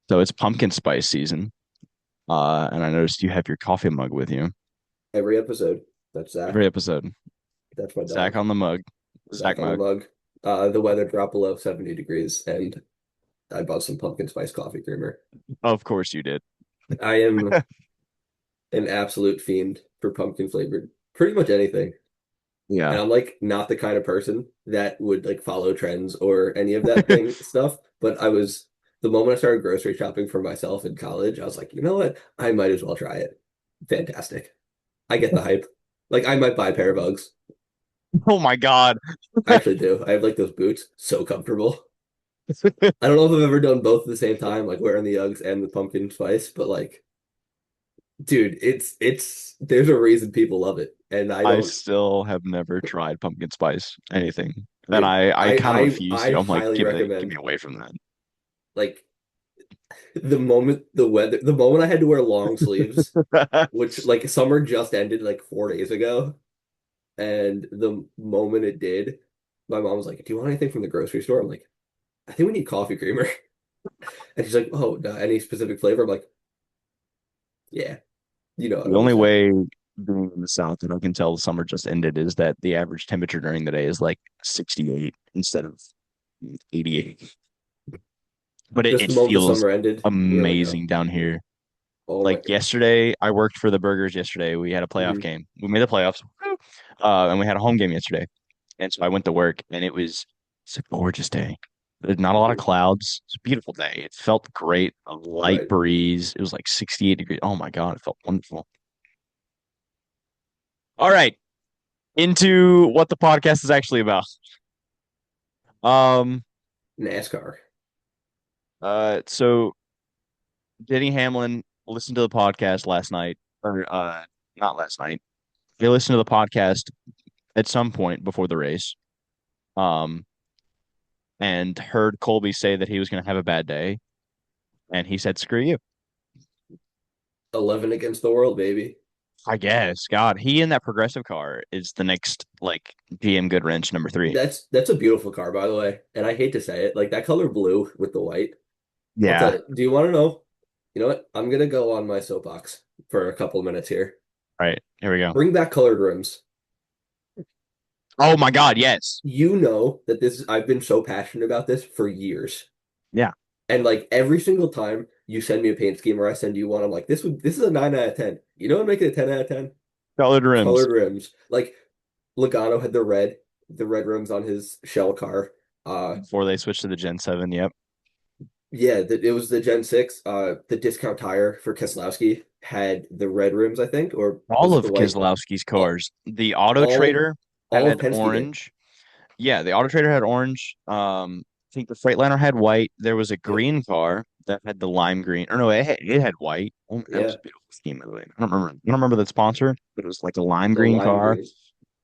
So it's pumpkin spice season. And I noticed you have your coffee mug with you Every episode. That's Zach. every episode. That's my Zach dog. on the mug. Zach Zach on the Mug. mug. The weather dropped below 70 degrees, and I bought some pumpkin spice coffee creamer. Of course you did. I am an absolute fiend for pumpkin flavored pretty much anything. And Yeah. I'm like not the kind of person that would like follow trends or any of that thing stuff. But the moment I started grocery shopping for myself in college, I was like, you know what? I might as well try it. Fantastic. I get the hype. Like I might buy a pair of Uggs. Oh my God. I actually do. I have like those boots, so comfortable. I don't know if I've ever done both at the same time, like wearing the Uggs and the pumpkin spice, but like, dude, it's there's a reason people love it, and I I don't. still have never tried pumpkin spice anything. And Dude, I kind of refuse I to. I'm like, highly get me recommend. away from that. Like the moment I had to wear long sleeves, which like summer just ended like 4 days ago, and the moment it did, my mom was like, "Do you want anything from the grocery store?" I'm like, "I think we need coffee creamer," and she's like, "Oh, no, any specific flavor?" I'm like, "Yeah, you know what The I'm gonna only say." way being in the South that I can tell the summer just ended is that the average temperature during the day is like 68 instead of 88. But Just it the moment the feels summer ended, we were like, "Oh, amazing down here. oh my Like God." yesterday, I worked for the Burgers yesterday. We had a playoff Mhm. game. We made the playoffs. Woo! And we had a home game yesterday. And so I went to work and it's a gorgeous day. There's not a lot of Mhm. clouds. It's a beautiful day. It felt great. A light Right. breeze. It was like 68 degrees. Oh my God, it felt wonderful. All right, into what the podcast is actually about. Um, NASCAR. so Denny Hamlin listened to the podcast last night, or not last night. He listened to the podcast at some point before the race. Um, and heard Colby say that he was going to have a bad day, and he said, "Screw you." 11 against the world, baby. I guess. God, he in that progressive car is the next like GM Goodwrench number three. That's a beautiful car, by the way. And I hate to say it, like that color blue with the white. I'll tell Yeah. you, do you want to know? You know what? I'm gonna go on my soapbox for a couple of minutes here. All right. Here we go. Bring back colored rims. Oh my God. Yes. You know that I've been so passionate about this for years. Yeah. And like every single time you send me a paint scheme or I send you one, I'm like, this is a 9 out of 10. You know what make it a 10 out of 10? Colored rims Colored rims. Like Logano had the red rims on his shell car. before they switched to the Gen 7. Yep. Yeah, it was the Gen 6. The discount tire for Keselowski had the red rims, I think, or was All it the of white? Keselowski's All, cars. The Auto all, Trader all of had Penske did. orange. Yeah, the Auto Trader had orange. I think the Freightliner had white. There was a Yep. green car that had the lime green. Or no, it had white. Oh, that was Yeah, a beautiful scheme, by the way. I don't remember the sponsor, but it was like a lime the green lime car, green.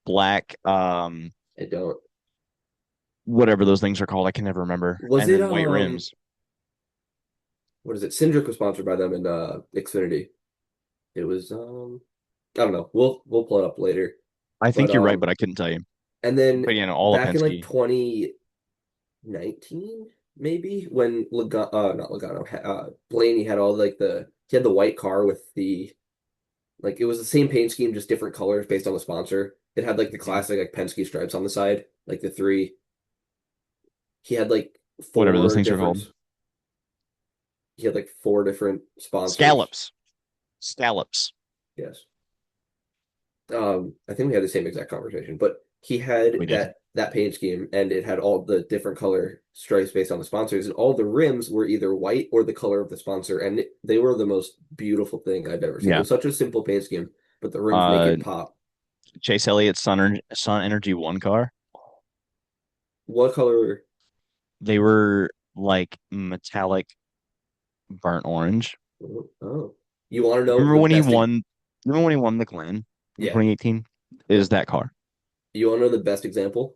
black, I don't. whatever those things are called. I can never remember. Was And it then white rims. what is it? Cindric was sponsored by them in Xfinity. It was I don't know. We'll pull it up later. I But think you're right, but I couldn't tell you. and then But all of back in like Penske. 2019 maybe when not Logano Blaney had all like the he had the white car with the like it was the same paint scheme just different colors based on the sponsor. It had like the Mhm. classic like Penske stripes on the side, like the three. He had like Whatever those four things are different called. he had like four different sponsors. Scallops. Scallops. Yes. I think we had the same exact conversation, but he had We did. that paint scheme and it had all the different color stripes based on the sponsors, and all the rims were either white or the color of the sponsor, and they were the most beautiful thing I've ever seen. It Yeah. was such a simple paint scheme, but the rims make Uh, it pop. Chase Elliott's Sun Energy One car. What color? They were like metallic burnt orange. Oh, you want to know Remember the when he best? won? Remember when he won the Glen in Yeah, 2018? yeah. Is that car You want to know the best example?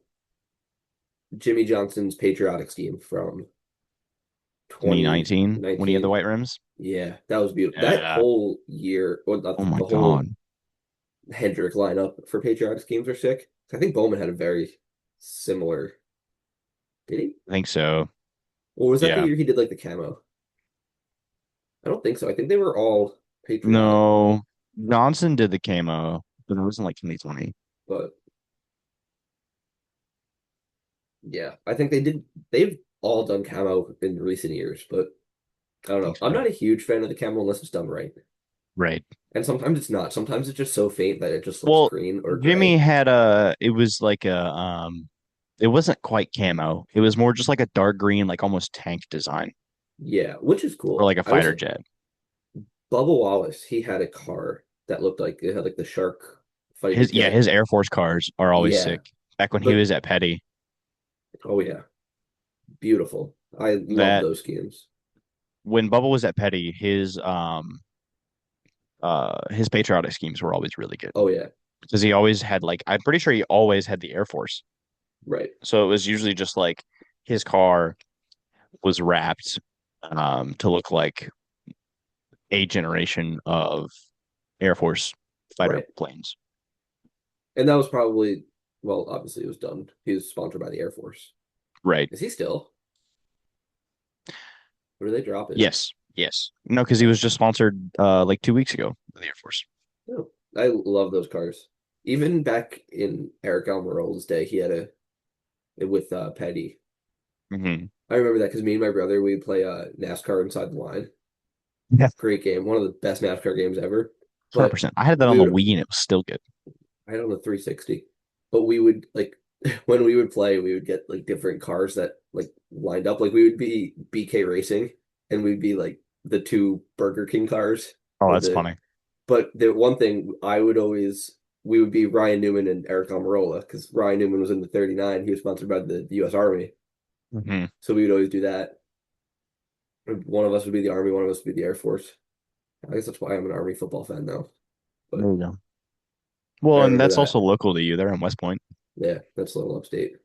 Jimmy Johnson's patriotic scheme from 2019 when he had the 2019. white rims? Yeah, that was beautiful. That Yeah. whole year, or not Oh my the whole God. Hendrick lineup for patriotic schemes are sick. I think Bowman had a very similar. Did he? I think so. Or was that the Yeah. year he did like the camo? I don't think so. I think they were all patriotic, No, Johnson did the camo, but it wasn't like 2020. but yeah, I think they did. They've all done camo in recent years, but I don't I know. think I'm so. not a huge fan of the camo unless it's done right. Right. And sometimes it's not. Sometimes it's just so faint that it just looks Well, green or Jimmy gray. had a, it was like it wasn't quite camo. It was more just like a dark green, like almost tank design Yeah, which is or cool. like a I was fighter jet. Bubba Wallace. He had a car that looked like it had like the shark fighter Yeah, jet. his Air Force cars are always Yeah, sick. Back when he but was at Petty, oh yeah, beautiful. I love that those schemes. when Bubba was at Petty, his patriotic schemes were always really good Oh yeah, because he always had like I'm pretty sure he always had the Air Force. right, So it was usually just like his car was wrapped to look like a generation of Air Force fighter right. planes. And that was probably well, obviously it was done. He was sponsored by the Air Force. Right. Is he still? What are they dropping? Yes. Yes. No, because he Oh, was just sponsored like 2 weeks ago by the Air Force. no. I love those cars. Even back in Eric Almirola's day, he had a with Petty. Hmm. I remember that because me and my brother we play NASCAR inside the line. Yeah. Great game, one of the best NASCAR games ever. But 100%. I had that on we the would Wii and it was still good. I had on the 360, but we would like when we would play, we would get like different cars that like lined up. Like we would be BK Racing, and we'd be like the two Burger King cars Oh, or that's the. funny. But the one thing I would always we would be Ryan Newman and Eric Almirola because Ryan Newman was in the 39. He was sponsored by the U.S. Army, Hmm. so we would always do that. One of us would be the Army, one of us would be the Air Force. I guess that's why I'm an Army football fan now. But There you go. I Well, and remember that's that. also local to you there in West Point. Yeah, that's a little upstate,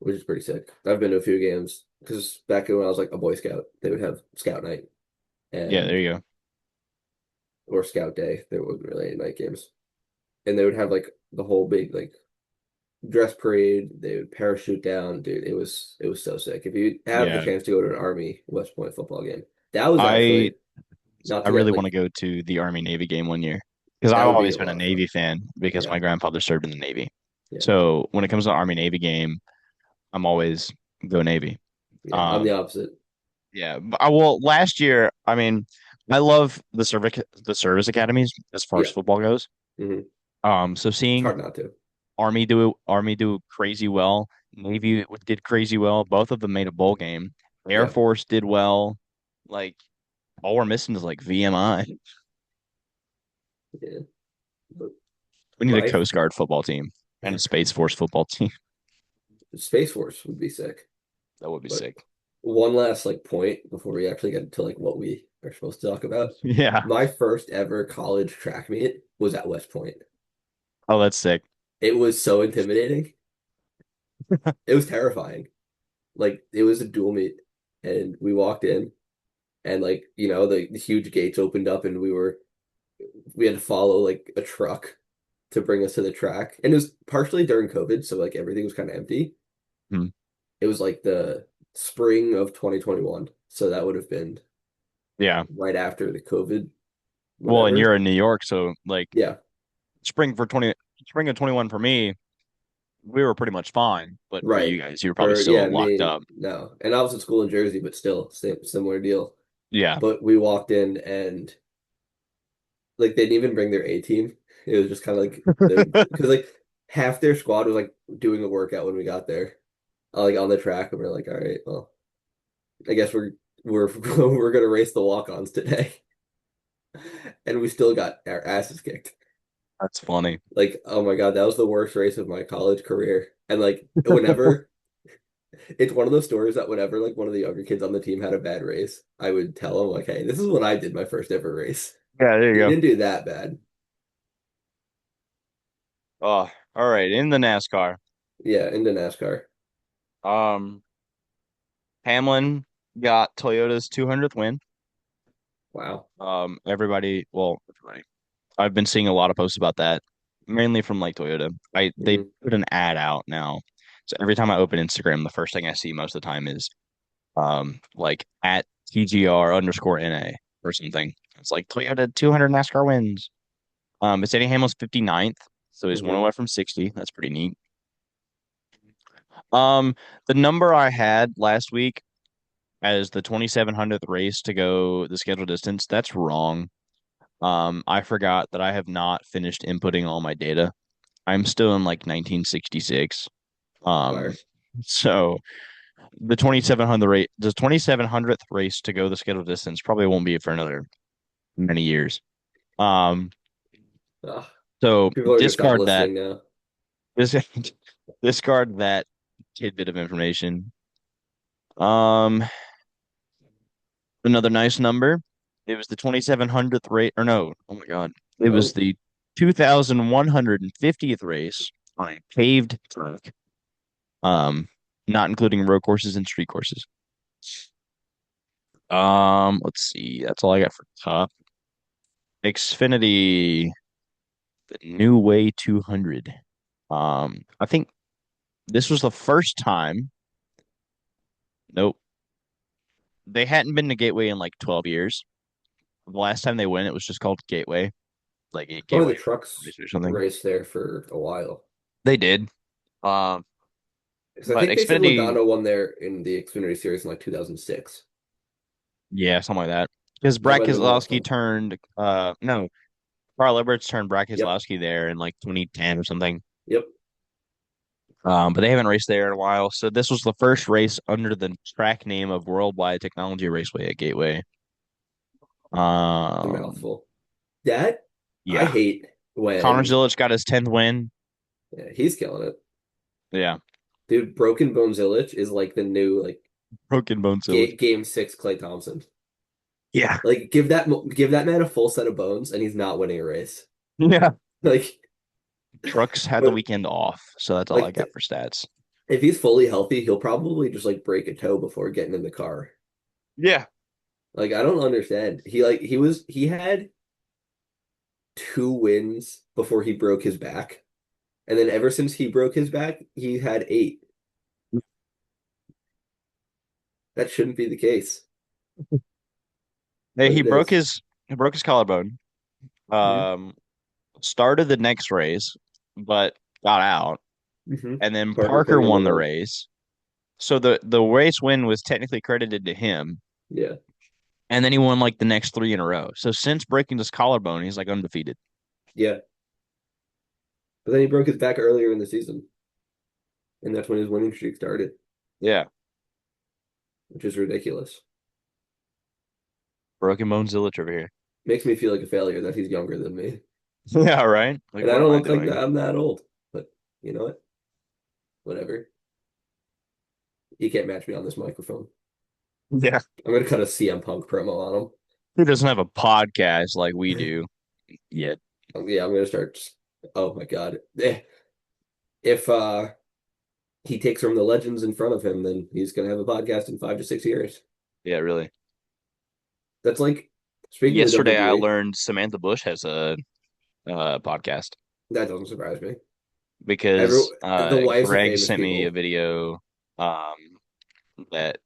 which is pretty sick. I've been to a few games because back when I was like a Boy Scout, they would have Scout night Yeah, and there you go. or Scout Day. There wasn't really any night games, and they would have like the whole big like dress parade. They would parachute down, dude. It was so sick. If you have the Yeah. chance to go to an Army West Point football game, that was I actually not I to get really want to like go to the Army Navy game one year because that I've would be always a been a lot of fun. Navy fan because Yeah, my grandfather served in the Navy. yeah, So when it comes to Army Navy game, I'm always go Navy. yeah. I'm the Um, opposite. yeah. Well, last year, I mean, I love the service academies as far as Yeah, football goes. hmm So it's seeing hard not to. Army do crazy well, Navy did crazy well. Both of them made a bowl game. Air Yeah, Force did well. Like all we're missing is like VMI. yeah. But We need a my Coast Guard football team and a Space Force football team. Space Force would be sick. That would be But sick. one last like point before we actually get into like what we are supposed to talk about. Yeah. My first ever college track meet was at West Point. Oh, that's sick. It was so intimidating. It was terrifying. Like it was a dual meet, and we walked in, and like the huge gates opened up, and we had to follow like a truck to bring us to the track, and it was partially during COVID, so like everything was kind of empty. Hmm. It was like the spring of 2021, so that would have been Yeah. right after the COVID, Well, and whatever. you're in New York, so like Yeah, spring of 21 for me, we were pretty much fine. But for right. you guys, you were probably For yeah, still locked me up. no, and I was in school in Jersey, but still similar deal. Yeah. But we walked in and like they didn't even bring their A team. It was just kind of like because like half their squad was like doing a workout when we got there, like on the track, and we're like, all right, well, I guess we're we're gonna race the walk-ons today, and we still got our asses kicked. That's funny. Like, oh my God, that was the worst race of my college career. And like whenever it's one of those stories that whenever like one of the younger kids on the team had a bad race, I would tell them like, hey, this is what I did my first ever race. Yeah, there you You go. didn't do that bad. Oh, all right. In the NASCAR, Yeah, into NASCAR. um, Hamlin got Toyota's 200th win. Wow. Everybody. I've been seeing a lot of posts about that, mainly from like Toyota. They Hmm. put an ad out now, so every time I open Instagram, the first thing I see most of the time is like at TGR underscore NA or something. It's like Toyota 200 NASCAR wins. It's Denny Hamlin's 59th, so he's one Hmm. away from 60. That's pretty neat. Um, the number I had last week as the 2700th race to go the scheduled distance, that's wrong. I forgot that I have not finished inputting all my data. I'm still in like 1966. Um, Fire. so the 2700 rate, the 2700th race to go the scheduled distance probably won't be for another many years. Um, Ah, so people are gonna stop discard that. listening now. Dis discard that tidbit of information. Um, Another nice number. It was the 2700th race, or no, oh my God. It was Oh, the 2150th race on a paved track, um, not including road courses and street courses. Let's see. That's all I got for top. Xfinity, the New Way 200. I think this was the first time. Nope. They hadn't been to Gateway in like 12 years. The last time they went, it was just called Gateway, like a oh, the Gateway trucks race or something. raced there for a while. They did. Um, Because I but think they said Xfinity, Logano won there in the Xfinity Series in like 2006. yeah, something like that. Because That Brad might have been the last Keselowski time. turned, no, Carl Edwards turned Brad Yep. Keselowski there in like 2010 or something. Yep. But they haven't raced there in a while. So this was the first race under the track name of Worldwide Technology Raceway at Gateway. A Um, mouthful. That I yeah. hate Connor when Zilic got his 10th win. yeah, he's killing it. Yeah. Dude, Broken Bones Illich is like the new like Broken Bone Zilic. game six Clay Thompson. Yeah. Like give that man a full set of bones and he's not winning a race. Yeah. Like Trucks had the but weekend off. So that's all I like got for stats. if he's fully healthy, he'll probably just like break a toe before getting in the car. Yeah. Like I don't understand. He had 2 wins before he broke his back. And then ever since he broke his back, he had 8. That shouldn't be the case, Hey, but it is. he broke his collarbone. Hmm. Um, Started the next race, but got out. Hmm. And then Parker put Parker him on the won the win. race. So the race win was technically credited to him. Yeah. And then he won like the next three in a row. So since breaking his collarbone, he's like undefeated. Yeah. But then he broke his back earlier in the season, and that's when his winning streak started, Yeah. which is ridiculous. Broken Bone Zillage over here. Makes me feel like a failure that he's younger than me. Yeah, right. Like, And I what am don't I look like doing? that. I'm that old. But you know what? Whatever. He can't match me on this microphone. Yeah. I'm gonna cut a CM Punk promo on He doesn't have a podcast like we him. do yet. Yeah, I'm gonna start. Oh my God. If he takes from the legends in front of him, then he's gonna have a podcast in 5 to 6 years. Yeah, really. That's like speaking of Yesterday I WWE, learned Samantha Bush has a podcast that doesn't surprise me. because The wives of Greg famous sent me a people. video that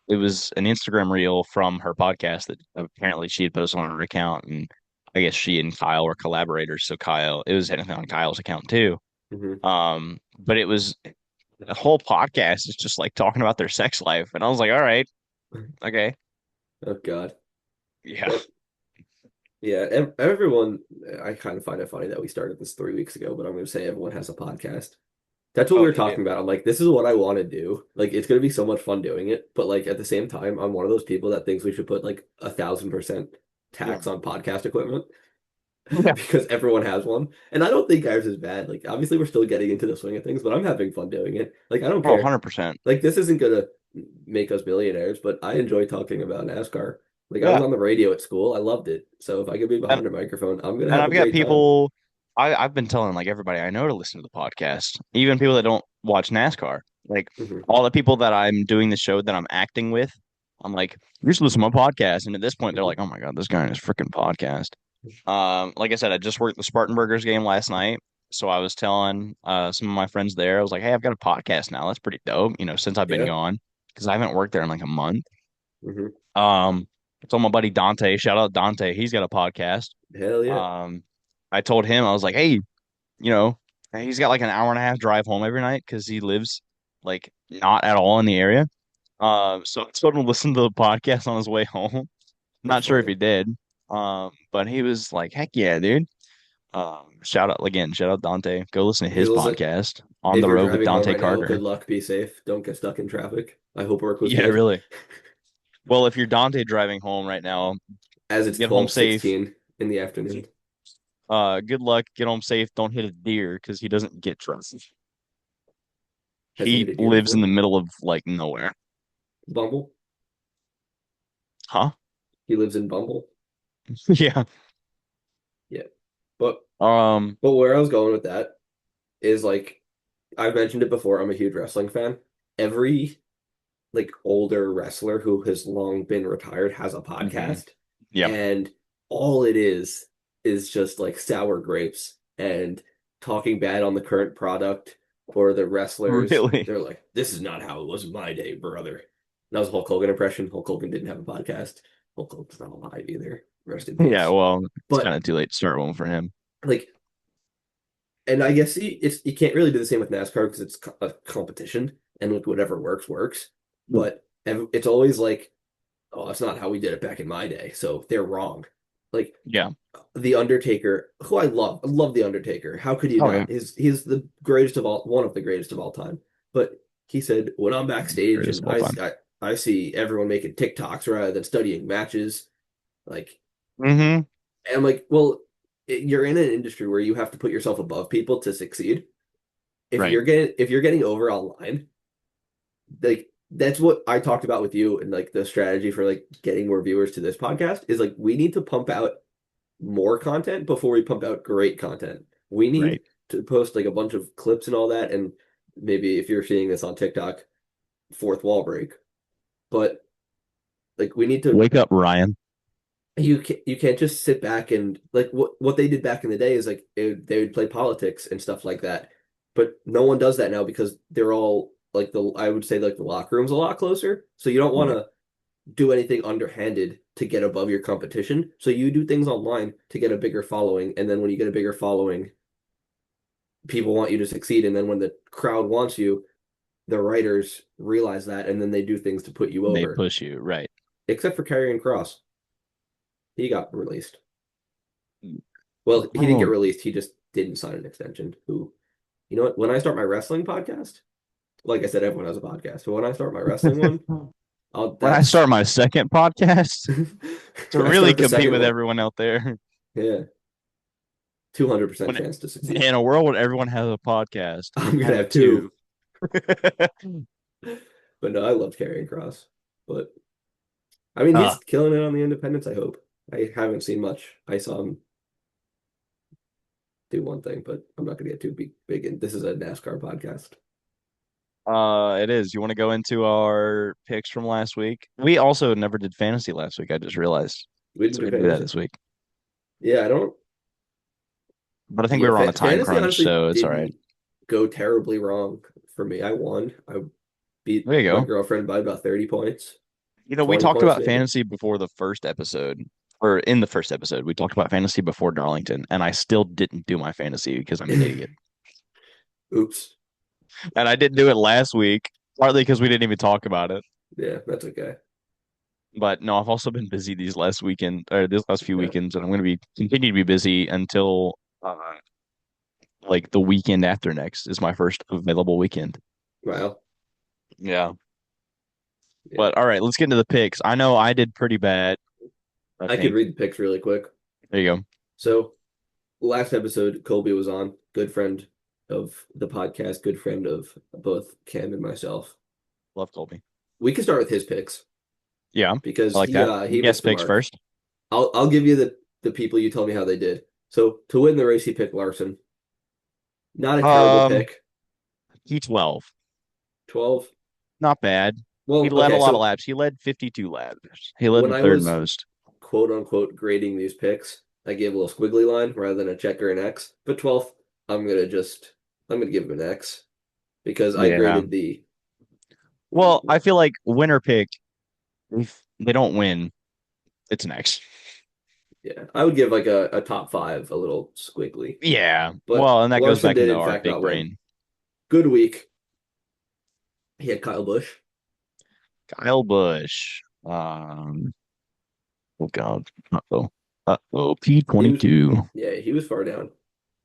it was an Instagram reel from her podcast that apparently she had posted on her account, and I guess she and Kyle were collaborators. So Kyle, it was technically on Kyle's account too. Hmm. But it was the whole podcast is just like talking about their sex life, and I was like, all right, okay, Oh God. yeah, But yeah, everyone. I kind of find it funny that we started this 3 weeks ago, but I'm going to say everyone has a podcast. That's what we oh, were they do, talking about. I'm like, this is what I want to do. Like, it's going to be so much fun doing it. But like at the same time, I'm one of those people that thinks we should put like 1,000% yeah, tax on podcast equipment yeah. because everyone has one. And I don't think ours is bad. Like, obviously, we're still getting into the swing of things, but I'm having fun doing it. Like, I don't Oh, care. 100%. Like, this isn't going to make us millionaires, but I enjoy talking about NASCAR. Like, I was Yeah, on the radio at school. I loved it. So if I could be and behind a microphone, I'm going to and have a I've got great time. people. I've been telling like everybody I know to listen to the podcast, even people that don't watch NASCAR. Like Hmm. all the people that I'm doing the show that I'm acting with, I'm like, you should listen to my podcast. And at this point, they're Hmm. like, oh my God, this guy and his freaking podcast. Like I said, I just worked the Spartan Burgers game last night. So I was telling some of my friends there, I was like, hey, I've got a podcast now. That's pretty dope, since I've been Yeah. gone because I haven't worked there in like a month. Hmm. Um, I told my buddy Dante, shout out Dante, he's got a podcast. Hell yeah. Um, I told him, I was like, hey, you know, he's got like an hour and a half drive home every night because he lives like not at all in the area. So I told him to listen to the podcast on his way home. That's Not sure if funny. he did. But he was like, heck yeah, dude. Shout out Dante. Go listen to He his listen, podcast On if the you're Road with driving home Dante right now, good Carter. luck, be safe. Don't get stuck in traffic. I hope work was Yeah, good. really. Well, if you're Dante driving home right now, As it's get home safe. 12:16 in the afternoon. Good luck. Get home safe. Don't hit a deer because he doesn't get trust. Has he hit He a deer lives in before? the middle of like nowhere. Bumble? Huh? He lives in Bumble? Yeah. Yeah. But Um, where I was going with that is like I've mentioned it before, I'm a huge wrestling fan. Every like older wrestler who has long been retired has a mhm. podcast, Yep. and all it is just like sour grapes and talking bad on the current product or the wrestlers. Really? They're like, "This is not how it was in my day, brother." That was a Hulk Hogan impression. Hulk Hogan didn't have a podcast. Hulk Hogan's not alive either. Rest in Yeah, peace. well, it's kind But of too late to start one for him. like, and I guess you can't really do the same with NASCAR because it's a competition and like whatever works works. But it's always like, oh, that's not how we did it back in my day. So they're wrong. Like Yeah. the Undertaker, who I love the Undertaker. How could you Oh, yeah. not? He's the greatest of all, one of the greatest of all time. But he said, when I'm backstage Greatest and of all time. I see everyone making TikToks rather than studying matches, like, Hmm. and I'm like, well, you're in an industry where you have to put yourself above people to succeed. Right. If you're getting over online, like that's what I talked about with you and like the strategy for like getting more viewers to this podcast is like we need to pump out more content before we pump out great content. We need Right. to post like a bunch of clips and all that, and maybe if you're seeing this on TikTok, fourth wall break. But like we need to Wake up, Ryan. you can't just sit back and like what they did back in the day is like they would play politics and stuff like that. But no one does that now because they're all like the I would say like the locker room's a lot closer. So you don't want Right. to do anything underhanded to get above your competition. So you do things online to get a bigger following, and then when you get a bigger following, people want you to succeed. And then when the crowd wants you, the writers realize that, and then they do things to put you They over. push you. Right. Except for Karrion Cross, he got released. Well, he didn't get Oh, released. He just didn't sign an extension. Who, you know what? When I start my wrestling podcast, like I said, everyone has a podcast. But when I start my wrestling one, I'll when I that's start my second podcast to when I really start the compete second with one. everyone out there, 200% when chance to succeed. in a world where everyone has a podcast, I'm I gonna have have two. two. But no, I loved Karrion Cross. But I mean, he's Ah, killing it on the independents, I hope. I haven't seen much. I saw him do one thing, but I'm not gonna get too big in. This is a NASCAR podcast. it is. You want to go into our picks from last week? We also never did fantasy last week. I just realized, We so didn't we do had to do that fantasy. this week. Yeah, I don't. But I think we Yeah, were on a time fantasy crunch, honestly so it's all right. didn't go terribly wrong for me. I won. I beat There you my go. girlfriend by about 30 points, We 20 talked points about maybe. fantasy before the first episode, or in the first episode, we talked about fantasy before Darlington, and I still didn't do my fantasy because I'm an idiot. Oops. And I didn't do it last week, partly because we didn't even talk about it. Yeah, that's okay. But no, I've also been busy these last weekend or this last few Yeah. weekends, and I'm going to be continue to be busy until like the weekend after next is my first available weekend. Wow. Yeah. Yeah. But all right, let's get into the picks. I know I did pretty bad, I I could think. read the picks really quick. There you go. So last episode, Colby was on, good friend of the podcast, good friend of both Cam and myself. Love Colby. We can start with his picks Yeah, I because like that. he Guest missed the picks mark. first. I'll give you the people you tell me how they did. So to win the race, he picked Larson. Not a terrible Um, pick. T12. 12. Not bad. He Well, led a okay, lot of so laps. He led 52 laps. He led when the I third was most. quote unquote grading these picks, I gave a little squiggly line rather than a check or an X. But 12th, I'm gonna give him an X because I Yeah. graded the Well, I feel like winner pick. they don't win, it's next. Yeah, I would give like a top five a little squiggly, Yeah. but Well, and that goes Larson back did into in our fact big not win. brain. Good week. He had Kyle Busch. Kyle Busch. Oh God. Uh-oh. Uh-oh. He was, P22. yeah, he was far down.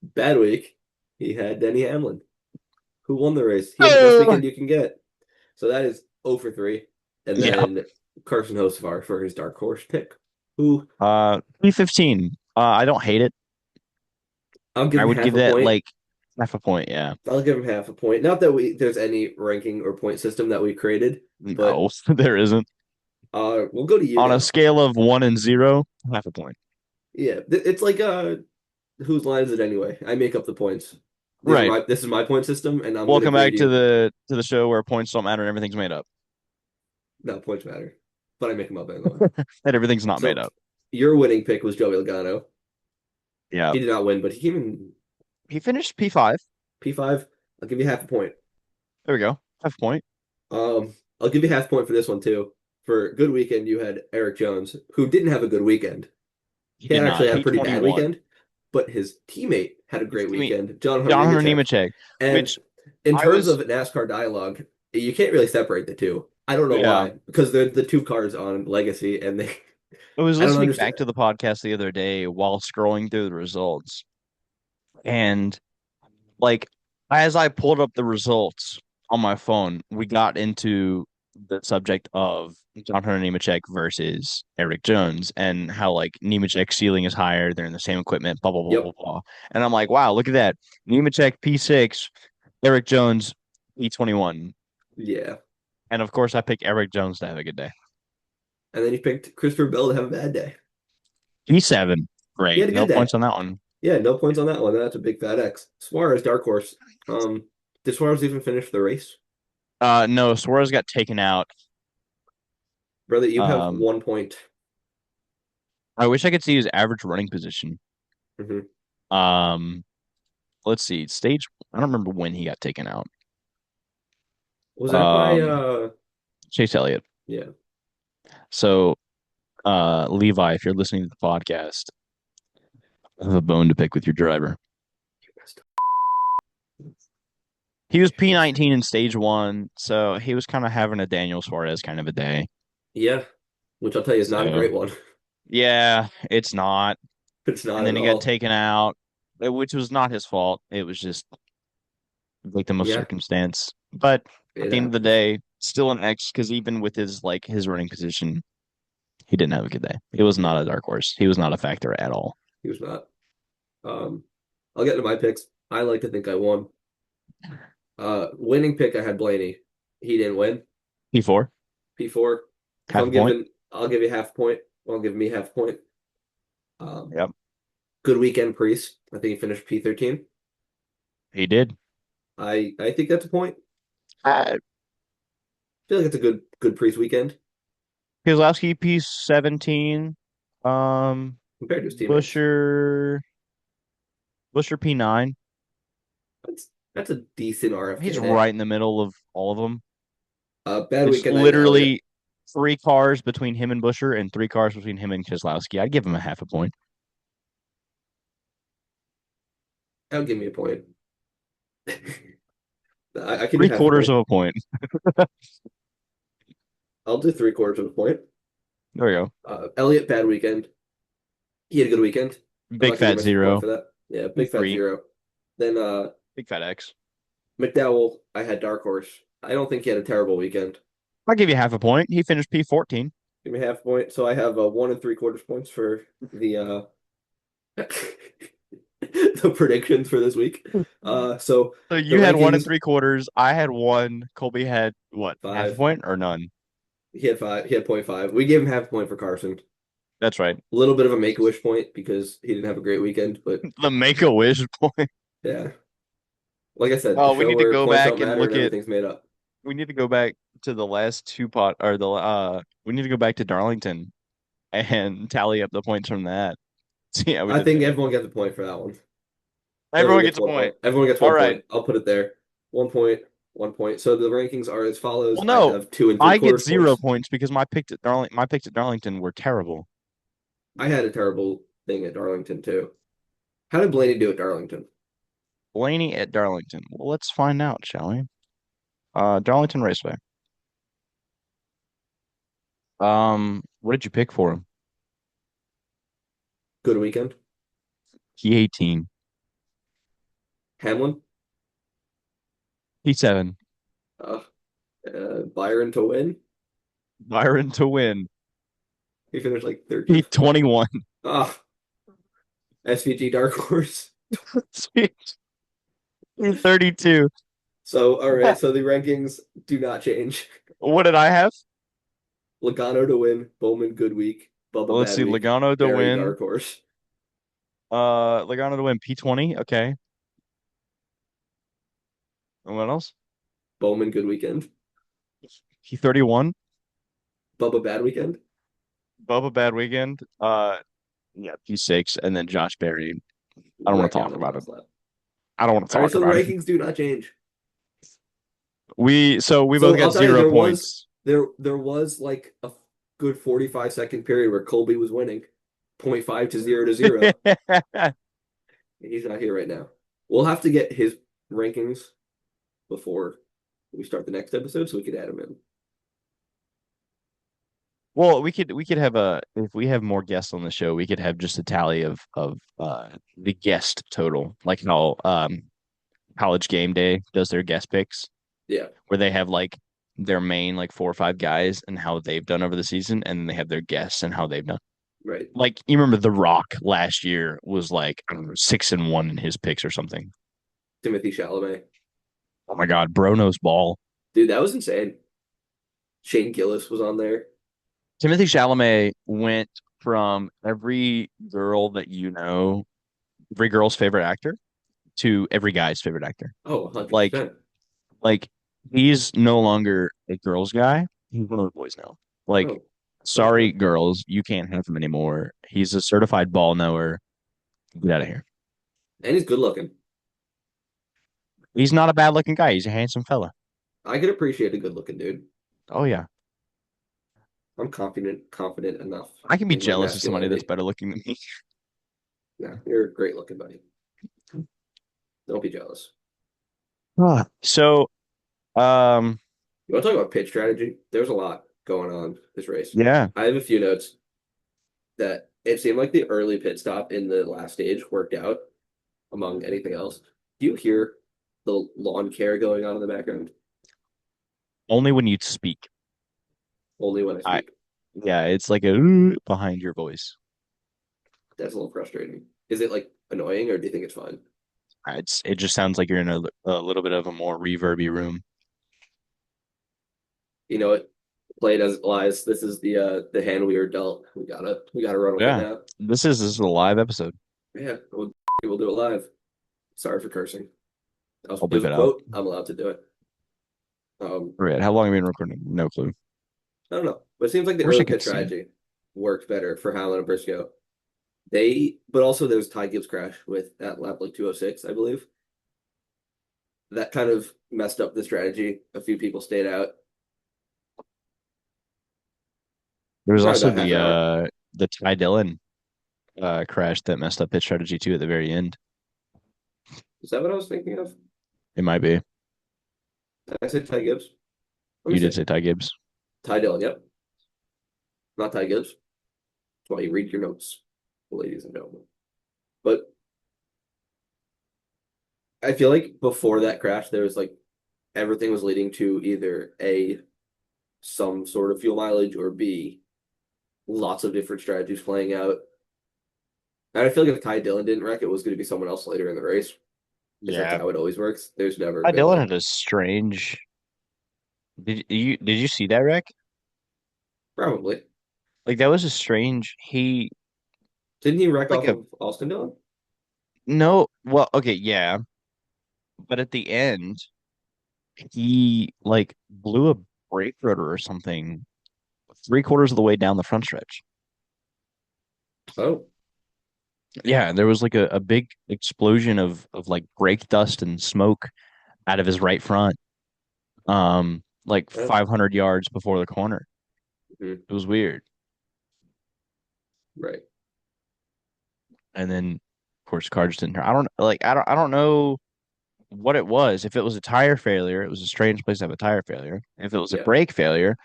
Bad week. He had Denny Hamlin, who won the race. He had the best Oh, weekend you can get. So that is 0 for 3. And yeah. then Carson Hocevar for his dark horse pick, who P15. I don't hate it. I'll give I him would half give a that point. like half a point, yeah. I'll give him half a point. Not that there's any ranking or point system that we created, but No, there isn't. we'll go to you On a now. scale of 1 and 0, half a point. Yeah, it's like whose line is it anyway? I make up the points. Right. This is my point system, and I'm gonna Welcome grade back to you. the show where points don't matter and everything's made up. No, points matter, but I make them up anyway. And everything's not made So up. your winning pick was Joey Logano. Yeah. He did not win, but he came in He finished P5. P5. I'll give you half a point. There we go. Half a point. I'll give you half a point for this one too. For good weekend, you had Eric Jones, who didn't have a good weekend. He He did actually not. had a pretty bad P21. weekend, but his teammate had a His great teammate, weekend, John Hunter John Hunter Nemechek. Nemechek, And which in I terms was, of NASCAR dialogue, you can't really separate the two. I don't know yeah, why, because they're the two cars on Legacy, and they I was I don't listening back understand. to the podcast the other day while scrolling through the results. And like, as I pulled up the results on my phone, we got into the subject of John Hunter Nemechek versus Eric Jones and how like Nemechek's ceiling is higher. They're in the same equipment, blah, blah, blah, blah, Yep. blah. And I'm like, wow, look at that. Nemechek P6, Eric Jones P21. Yeah. And of course, I picked Eric Jones to have a good day. And then you picked Christopher Bell to have a bad day. P7, He great. had a No good day. points on that one. Yeah, no points on that one. That's a big fat X. Suarez, dark horse. Did Suarez even finish the race? No, Suarez got taken out. Brother, you have Um, 1 point. I wish I could see his average running position. Hmm. Um, let's see. Stage, I don't remember when he got taken out. Was that by Um, Chase Elliott. yeah. So, Levi, if you're listening to the podcast, I have a bone to pick with your driver. He was P19 in stage one, so he was kind of having a Daniel Suarez kind of a day. Yeah, which I'll tell you is not a So, great one. yeah, it's not. It's And not then at he got all. taken out, which was not his fault. It was just victim of Yeah, circumstance. But at it the end of the happens. day, still an X because even with his running position, he didn't have a good day. It was not No, a dark horse. He was not a factor at all. he was not. Um, I'll get to my picks. I like to think I won. Winning pick, I had Blaney. He didn't win. P4, P4. So half a point. I'll give you half point. Well, give me half point. Um, Yep, good weekend, Priest. I think he finished P13. he did. I think that's a point. Uh, I feel like it's a good Priest weekend Keselowski P17. compared to his teammates. Busher P9. That's a decent He's RFK day. right in the middle of all of them. Bad It's weekend. I'll get. literally three cars between him and Busher and three cars between him and Keselowski. I'd give him a half a point. That'll give me a point. I can do Three half a quarters point. of a point. I'll do three-quarters of a point. There we go. Elliott, bad weekend. He had a good weekend. I'm Big not gonna give fat myself a point zero. for that. Yeah, big fat Three. zero. Then Big fat X. McDowell, I had dark horse. I don't think he had a terrible weekend. I'll give you half a point. He finished P14. Give me half point. So I have 1 and 3/4 points for the the predictions for this week. So So the you had one and rankings, three quarters. I had one. Colby had what? Half a five. point or none? He had five. He had point five. We gave him half a point for Carson. That's right. A little bit of a make-a-wish point because he didn't have a great weekend, but The make a wish point. yeah. Like I said, the Oh, we show need to where go points don't back and matter and look at. everything's made up. We need to go back to the last two pot or the. We need to go back to Darlington and tally up the points from that. See how we I did think there. everyone gets a point for that one. Everyone Everyone gets gets a one point. point. Everyone gets All one right. point. I'll put it there. 1 point. 1 point. So the rankings are as follows. Well, I no, have two and three I get quarters 0 points. points because my picks at Darlington were terrible. I had a terrible thing at Darlington too. How did Blaney do at Darlington? Blaney at Darlington. Well, let's find out, shall we? Darlington Raceway. What did you pick for him? Good weekend. P18, Hamlin, P7, uh, Byron to win. Byron to win, He finished like 13th. P21, Ah, SVG Dark Horse. P32. So, all right. So the rankings do not change. What did I have? Logano to win. Bowman good week. Bubba Well, let's bad see. week. Logano to Barry win. Dark Horse. Logano to win. P20. Okay. And what else? Bowman good weekend. P31. Bubba bad weekend. Bubba bad weekend. Yeah, P6, and then Josh Berry. I don't want Wrecked to out talk on the about it. last lap. I don't want to All right. talk So the about it. rankings do not change. We both So I'll got tell you, 0 points. there was like a good 45-second period where Colby was winning, 0.5 to 0 to 0. He's not here right now. We'll have to get his rankings before we start the next episode so we could add him in. Well, we could have a if we have more guests on the show, we could have just a tally of the guest total, like how College Game Day does their guest picks, Yeah, where they have like their main like 4 or 5 guys and how they've done over the season, and then they have their guests and how they've done. right. Like you remember The Rock last year was like I don't know 6-1 in his picks or something. Timothy Chalamet. Oh my God, bro knows ball. Dude, that was insane. Shane Gillis was on there. Timothy Chalamet went from every girl that you know, every girl's favorite actor to every guy's favorite actor. Oh, Like, 100%. like he's no longer a girl's guy. He's one of the boys now. Like, Oh, sorry, 100%. girls, you can't have him anymore. He's a certified ball knower. Get out of here. And he's good looking. He's not a bad looking guy. He's a handsome fella. I could appreciate a good looking dude. Oh yeah. I'm confident enough I can be in my jealous of somebody that's masculinity. better looking than me. Yeah, you're a great looking buddy. Don't be jealous. So, um, You want to talk about pitch strategy? There's a lot going on this race. yeah. I have a few notes that it seemed like the early pit stop in the last stage worked out among anything else. Do you hear the lawn care going on in the background? Only when you speak. Only when I I speak. Yeah, it's like a behind your voice. That's a little frustrating. Is it like annoying or do you think it's fine? It just sounds like you're in a little bit of a more reverby room. You know what? Play it as it lies. This is the hand we were dealt. We gotta run with it Yeah. now. This is a live episode. Yeah, we'll do it live. Sorry for cursing. I'll It bleep was a it out. quote. I'm allowed to do it. All right. How long have we been recording? No clue. I don't know, but it seems like the I wish I early could pitch see. strategy worked better for Howland and Briscoe. But also there was Ty Gibbs crash with at lap like 206, I believe. That kind of messed up the strategy. A few people stayed out There for was probably also about half an hour. the Ty Dillon crash that messed up pitch strategy too at the very end. Is that what I was thinking of? It might be. Did I say Ty Gibbs? Let me You did see. say Ty Gibbs. Ty Dillon, yep. Not Ty Gibbs. That's why you read your notes, ladies and gentlemen. But I feel like before that crash, there was like everything was leading to either A, some sort of fuel mileage, or B, lots of different strategies playing out. And I feel like if Ty Dillon didn't wreck, it was going to be someone else later in the race because that's Yeah. how it always works. There's never Ty been Dillon like, had a strange. Did you see that wreck? probably. Like that was a strange. He Didn't he wreck like off a of Austin Dillon? no. Well, okay, yeah, but at the end, he like blew a brake rotor or something 3/4 of the way down the front stretch. Oh, Yeah, there was like a big explosion of like brake dust and smoke out of his right front. like Yeah. 500 yards before the corner. Mhm. It was weird. Right. And then, of course, car just didn't. I don't know what it was. If it was a tire failure, it was a strange place to have a tire failure. If it was a Yeah. brake failure,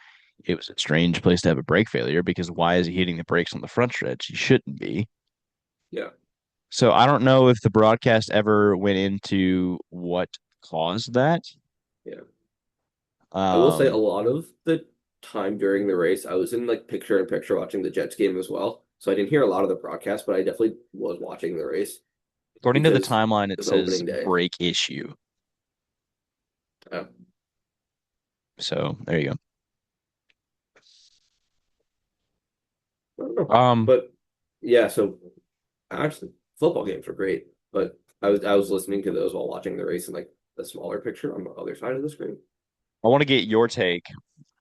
it was a strange place to have a brake failure because why is he hitting the brakes on the front stretch? He shouldn't be. Yeah. So I don't know if the broadcast ever went into what caused that. Yeah. I will say a Um, lot of the time during the race, I was in like picture in picture watching the Jets game as well. So I didn't hear a lot of the broadcast, but I definitely was watching the race According to the because timeline, it it was says opening day. brake issue. Uh, So there you I don't know. go. But yeah, so actually football games were great, but I was listening to those while watching the race in like the smaller picture on the other side of the screen. I want to get your take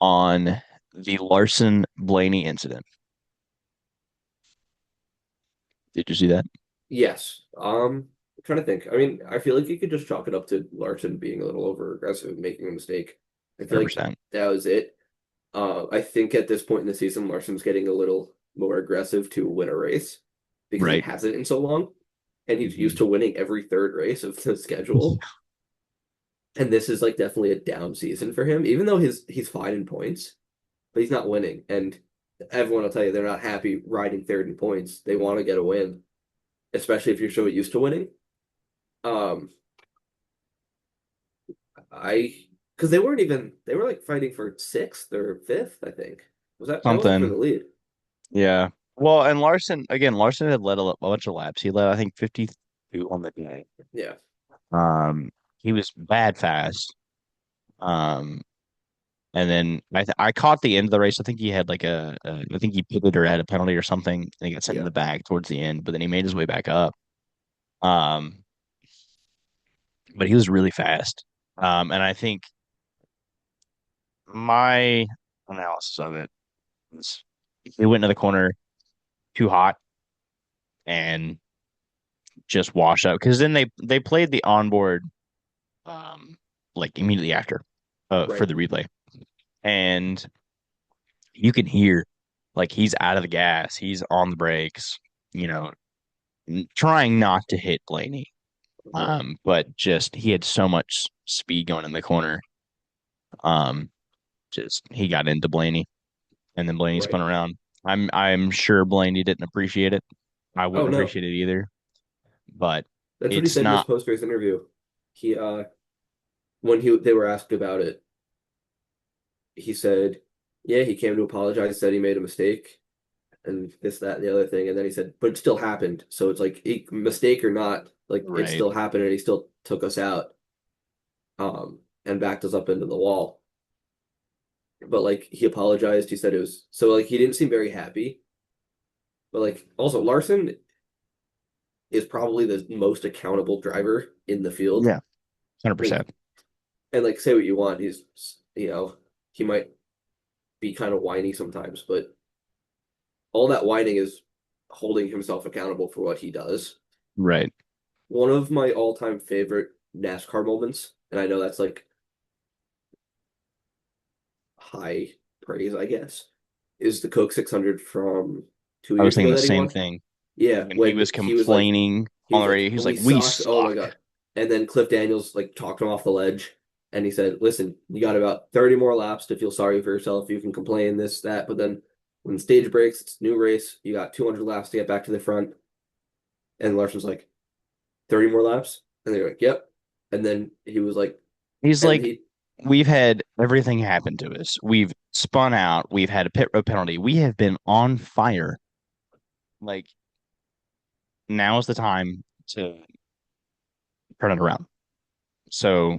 on the Larson Blaney incident. Did you see that? Yes. I'm trying to think. I mean, I feel like you could just chalk it up to Larson being a little over aggressive and making a mistake. I feel like 100%. that was it. I think at this point in the season, Larson's getting a little more aggressive to win a race because he Right. hasn't in so long, and he's used Mhm. to winning every third race of the schedule. And this is like definitely a down season for him, even though he's fine in points, but he's not winning. And everyone will tell you they're not happy riding third in points. They want to get a win, especially if you're so used to winning. Um, I because they were like fighting for sixth or fifth, I think. That wasn't for the Something. lead. Yeah. Well, and Larson had led a bunch of laps. He led, I think, 52 on the day. Yeah, Um, he was bad fast. Um, and then I caught the end of the race. I think he had I think he pitted or had a penalty or something, and he got sent in yeah. the back towards the end. But then he made his way back up. Um, but he was really fast. And I think my analysis of it was he went into the corner too hot and just washed out because then they played the onboard um like immediately after for Right. the replay, and you can hear like he's out of the gas, he's on the brakes, you know, trying not to hit Blaney. Uh-huh. But just he had so much speed going in the corner. Um, just he got into Blaney, and then Blaney spun Right. around. I'm sure Blaney didn't appreciate it. I Oh wouldn't no. appreciate it either. But That's what he it's said in his not post race interview. He when he they were asked about it, he said, yeah, he came to apologize, said he made a mistake and this, that, and the other thing. And then he said, but it still happened. So it's like mistake or not, like it right. still happened and he still took us out and backed us up into the wall. But like he apologized. He said it was so like he didn't seem very happy. But like also Larson is probably the most accountable driver in the field. Yeah, Like 100%. and like say what you want, he's he might be kind of whiny sometimes, but all that whining is holding himself accountable for what he does. Right. One of my all-time favorite NASCAR moments, and I know that's like high praise, I guess, is the Coke 600 from two I was years ago thinking the that he same won. thing. Yeah, When he when was he was like complaining on the radio, he was we like, "We suck. Oh my suck." God. And then Cliff Daniels like talked him off the ledge and he said, listen, you got about 30 more laps to feel sorry for yourself. You can complain this, that, but then when the stage breaks, it's a new race. You got 200 laps to get back to the front. And Larson's like, 30 more laps? And they're like, yep. And then he was like, He's and like, he, "We've had everything happen to us. We've spun out. We've had a pit road penalty. We have been on fire. Like now is the time to turn it around. So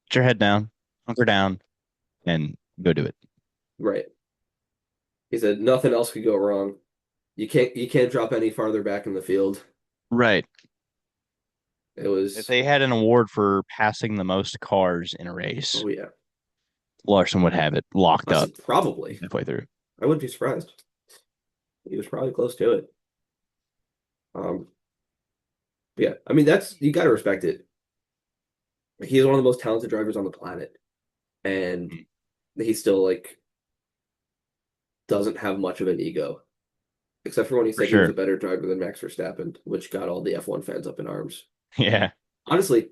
put your head down, hunker down, and go do it." right. He said, nothing else could go wrong. You can't drop any farther back in the field. Right. It If was, they had an award for passing the most cars in a race, oh yeah. Larson would have it locked up Honestly, probably. halfway through. I wouldn't be surprised. He was probably close to it. Um, yeah, I mean that's you got to respect it. He's one of the most talented drivers on the planet. and Mhm. he still like doesn't have much of an ego, except for when he For said he was a sure. better driver than Max Verstappen, which got all the F1 fans up in arms. Yeah. Honestly,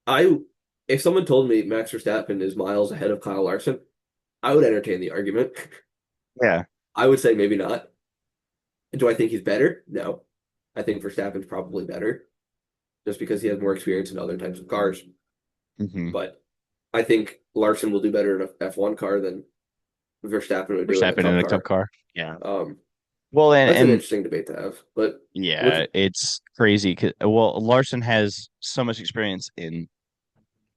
I if someone told me Max Verstappen is miles ahead of Kyle Larson, I would entertain the argument. Yeah. I would say maybe not. Do I think he's better? No. I think Verstappen's probably better just because he has more experience in other types of cars. Hmm. But I think Larson will do better in a F1 car than Verstappen would do in a Verstappen in cup a cup car. car. Yeah. Um, Well, that's an and interesting debate to have. But which yeah, it's crazy. Well, Larson has so much experience in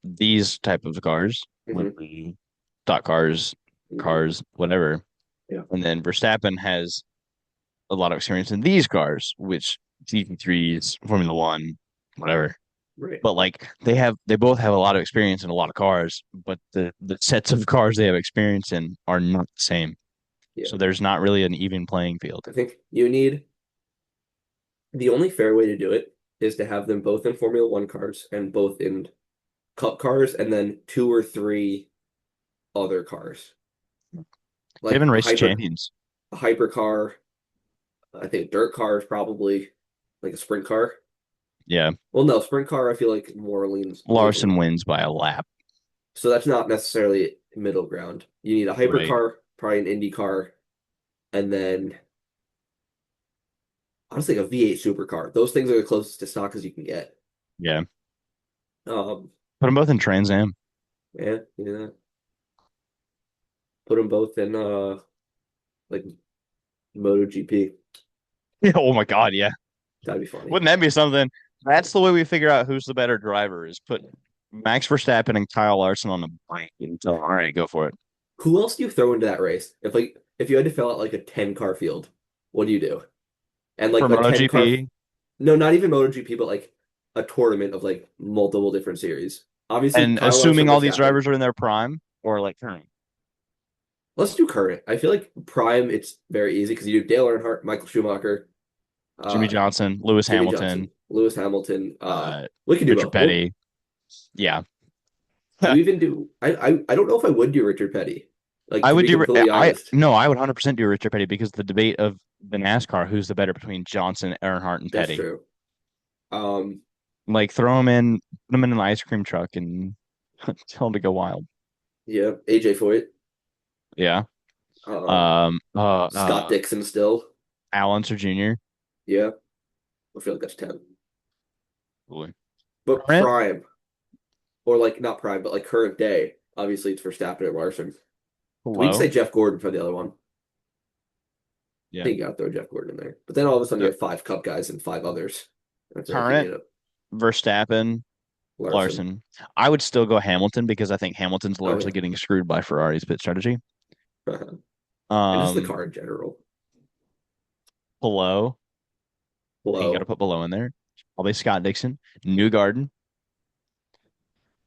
these type of cars, mhm, literally stock cars, mhm, cars, whatever. yeah, And then Verstappen has a lot of experience in these cars, which GT3s, Formula One, whatever. right. But like they both have a lot of experience in a lot of cars, but the sets of cars they have experience in are not the same. Yeah. So there's not really an even playing field. I think you need the only fair way to do it is to have them both in Formula One cars and both in cup cars and then two or three other cars. They've Like been race champions. a hypercar, I think a dirt car is probably like a sprint car. Yeah. Well, no, sprint car I feel like more leans Larson around. wins by a lap, So that's not necessarily middle ground. You need a right? hypercar, probably an Indy car, and then honestly a V8 supercar. Those things are the closest to stock as you can get. Yeah. Um, Put them both in Trans Am. yeah, yeah. Put them both in like MotoGP. Yeah. Oh my God, yeah. That'd be funny. Wouldn't that be something? That's the way we figure out who's the better driver is put Max Verstappen and Kyle Larson on the bike and tell them, all right, go for it. Who else do you throw into that race? If you had to fill out like a 10 car field, what do you do? And For like a 10 car, MotoGP, no, not even MotoGP, but like a tournament of like multiple different series. Obviously, and Kyle Larson, assuming all these Verstappen. drivers are in their prime or like current. Let's do current. I feel like prime, it's very easy because you do Dale Earnhardt, Michael Schumacher, Jimmy uh, Johnson, Lewis Jimmy Johnson, Hamilton, Lewis Hamilton. uh, We can do Richard both. Well, Petty. Yeah. do you even do? I don't know if I would do Richard Petty. Like I to would be do, completely I, honest, no, I would 100% do Richard Petty because the debate of the NASCAR, who's the better between Johnson, Earnhardt, and that's Petty. true. Um, Like throw him in, put him in an ice cream truck and tell him to go wild. yeah, AJ Foyt, Yeah. um, Uh, Scott Dixon still. Al Unser Jr. Yeah, I feel like that's 10. Ooh. But Current? prime, or like not prime, but like current day, obviously it's Verstappen and Larson. We can say Hello. Jeff Gordon for the other one. I Yeah. think you gotta throw Jeff Gordon in there. But then all of a sudden you The have five Cup guys and five others. I feel like you current need a Verstappen, Larson. Larson. I would still go Hamilton because I think Hamilton's Oh largely yeah. getting screwed by Ferrari's pit strategy. And just the Um, car in general. Below, I think you got to Below. put below in there. Probably Scott Dixon, New Garden.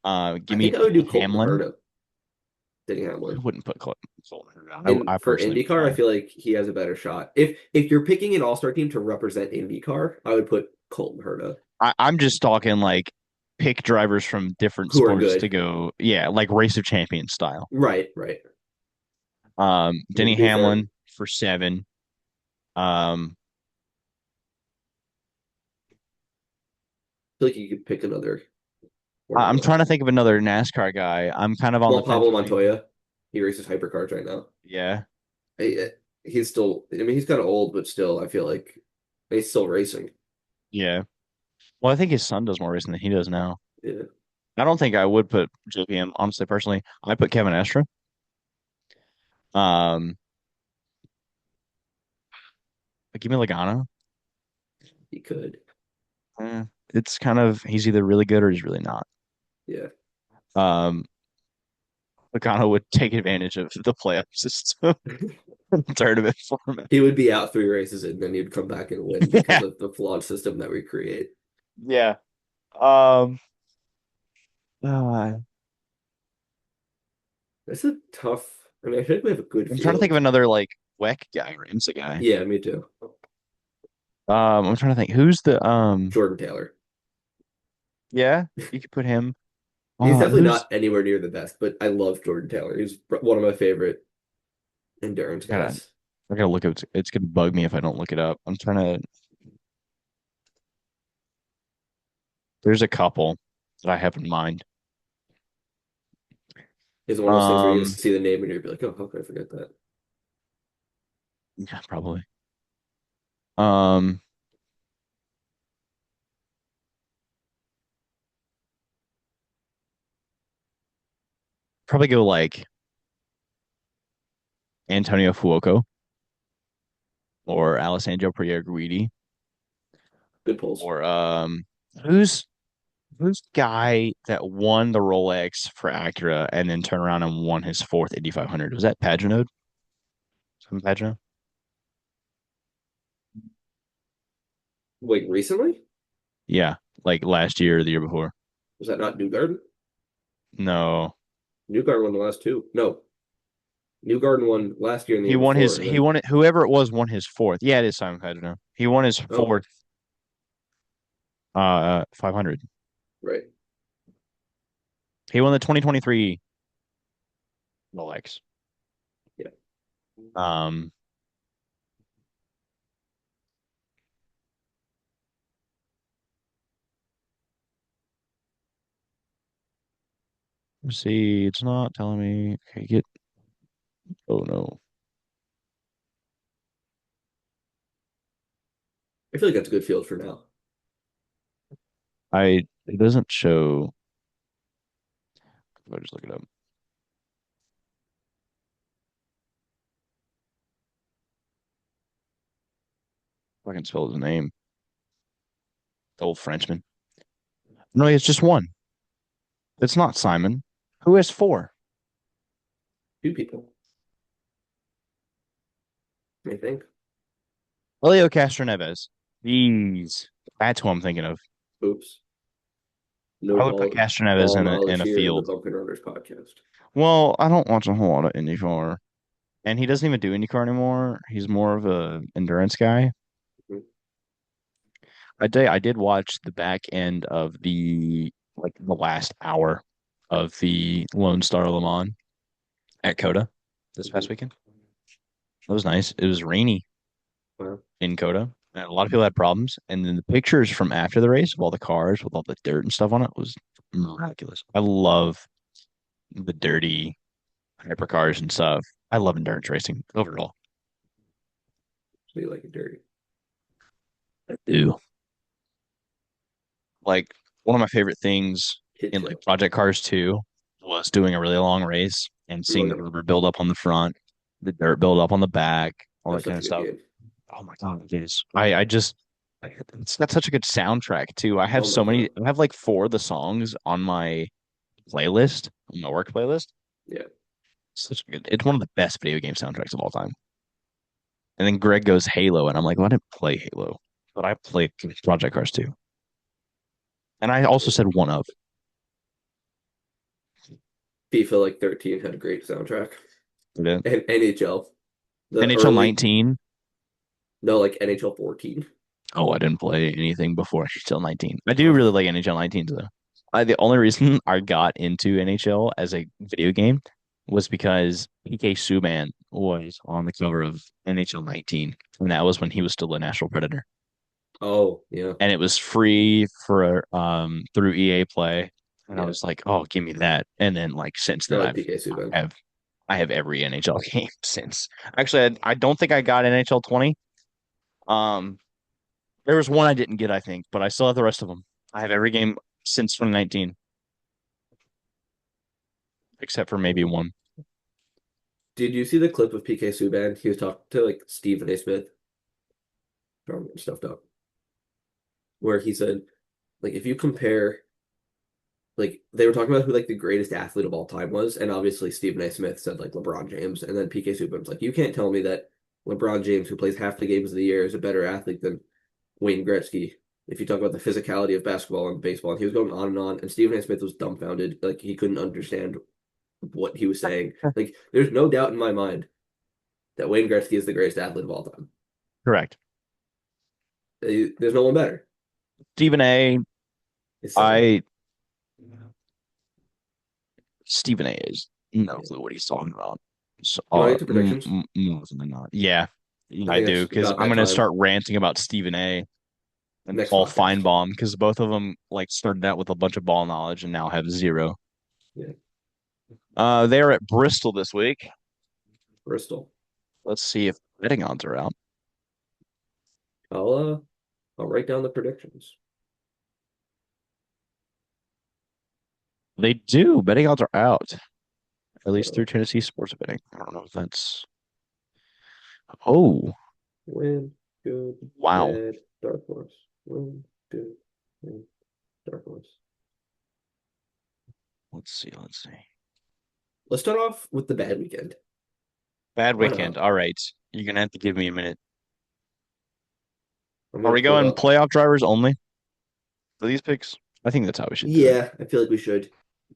I Give me think I would do Denny Colton Hamlin. Herta, Denny I Hamlin. wouldn't put Colton. In I for personally would IndyCar, I try. feel like he has a better shot. If you're picking an all-star team to represent IndyCar, I would put Colton Herta, I'm just talking like pick drivers from different who are sports to good. go. Yeah, like race of champions style. Right, right. I mean, to Denny be fair, I Hamlin for seven. Um, feel like you could pick another I'm Formula. trying to think of another NASCAR guy. I'm kind of on the Well, fence Pablo between, Montoya, he races hypercars right now. yeah, He's still, I mean, he's kind of old, but still, I feel like he's still racing. yeah. Well, I think his son does more racing than he does now. Yeah, I don't think I would put JPM, honestly, personally. I put Kevin Estra. Um, give me Logano. he could. Eh, it's kind of he's either really good or he's really not. Yeah. Um, Logano would take advantage of the playoff system tournament format. He would be out three races and then he'd come back and win because Yeah, of the flawed system that we create. yeah. Um, uh, That's a tough, I mean, I think we have a good I'm trying to think of field. another like WEC guy or IMSA guy. Yeah, me too. I'm trying to think who's the Jordan Taylor. yeah, you could put him. He's definitely Who's not anywhere near the best, but I love Jordan Taylor. He's one of my favorite endurance gotta guys. I gotta look at it's gonna bug me if I don't look it up. I'm trying to there's a couple that I have in mind. He's one of those things where you're gonna Um see the name and you're gonna be like, oh, how could I forget that? yeah, probably. Um Probably go like Antonio Fuoco or Alessandro Pierguidi Good pulls. or who's who's guy that won the Rolex for Acura and then turned around and won his fourth Indy 500? Was that Pagenaud? Some Pagenaud? Wait, recently? Yeah, like last year or the year before. Was that not Newgarden? No. Newgarden won the last two. No, Newgarden won last year and the He year won before, his and he then won it whoever it was won his fourth. Yeah, it is Simon Pagenaud. He won his oh, fourth 500. right, He won the 2023 Rolex. yeah. Um let's see, it's not telling me. Okay, get oh no. I feel like that's a good field for now. It doesn't show if I just look it up. If I can spell his name. The old Frenchman. No, it's just one. It's not Simon. Who has four? Two people, I think. Elio Castroneves. Jeez. That's who I'm thinking of. Oops. I No would put Castroneves ball in a knowledge here in the field. Bumpkin Runners podcast. Well, I don't watch a whole lot of IndyCar. And he doesn't even do IndyCar anymore. He's more of a endurance guy. Mhm. I did watch the back end of the last hour of the Lone Star Le Mans at Coda this past Mhm. weekend. It was nice. It was rainy Wow. in Coda. And a lot of people had problems. And then the pictures from after the race of all the cars with all the dirt and stuff on it was miraculous. I love the dirty hypercars and stuff. I love endurance racing overall. So you like it dirty. I do. Like one of my favorite things Hit in like show. Project Cars 2 was doing a really long race and Oh, seeing the yeah. rubber build up on the front, the dirt build up on the back, all that That's kind such a of good stuff. game. Oh my God, it is. I just it's got such a good soundtrack too. Oh my God. I have like four of the songs on my playlist, on my work playlist. Yeah. Such a good, it's one of the best video game soundtracks of all time. And then Greg goes Halo, and I'm like, well, I didn't play Halo, but I played Project Cars 2. And I also said one of. FIFA like 13 had a great soundtrack. Did it? And NHL. The NHL early, 19. no, like NHL 14. Oh, I didn't play anything before NHL 19. I do Oh, really like NHL 19 though. The only reason I got into NHL as a video game was because PK Subban was on the cover of NHL 19, and that was when he was still a National Predator. oh, yeah. And it was free for through EA Play. And I Yeah. was like, oh, give me that. And then like since I then like PK Subban. I have every NHL game since. Actually, I don't think I got NHL 20. Um, there was one I didn't get, I think, but I still have the rest of them. I have every game since 2019, except for maybe one. Did you see the clip of PK Subban? He was talking to like Stephen A. Smith, from Stuffed Up, where he said, like, if you compare, like, they were talking about who like the greatest athlete of all time was, and obviously Stephen A. Smith said like LeBron James, and then PK Subban was like, you can't tell me that LeBron James, who plays half the games of the year, is a better athlete than Wayne Gretzky. If you talk about the physicality of basketball and baseball, and he was going on, and Stephen A. Smith was dumbfounded, like he couldn't understand what he was saying. Like, there's no doubt in my mind that Wayne Gretzky is the greatest athlete of all time. Correct. There's no one better. Stephen A. It's silly. I Stephen A. is no Yeah. clue what he's talking about. So, Do you want to get to predictions? more often than not. Yeah, yeah, I I think do it's because about I'm that gonna time start ranting about Stephen A. and next Paul podcast. Feinbaum because both of them like started out with a bunch of ball knowledge and now have zero. Yeah, They're at Bristol this week. Bristol. Let's see if betting odds are out. I'll uh I'll write down the predictions. They do. Betting odds are out, at least through So Tennessee sports betting. I don't know if that's. Oh, win, good, wow. bad, dark horse. Win, good, win, dark horse. Let's see. Let's see. Let's start off with the bad weekend. Bad Why weekend. not? All right. You're gonna have to give me a minute. I'm Are gonna we pull it going up. playoff drivers only for these picks? I think that's how we should do it. Yeah, I feel like we should.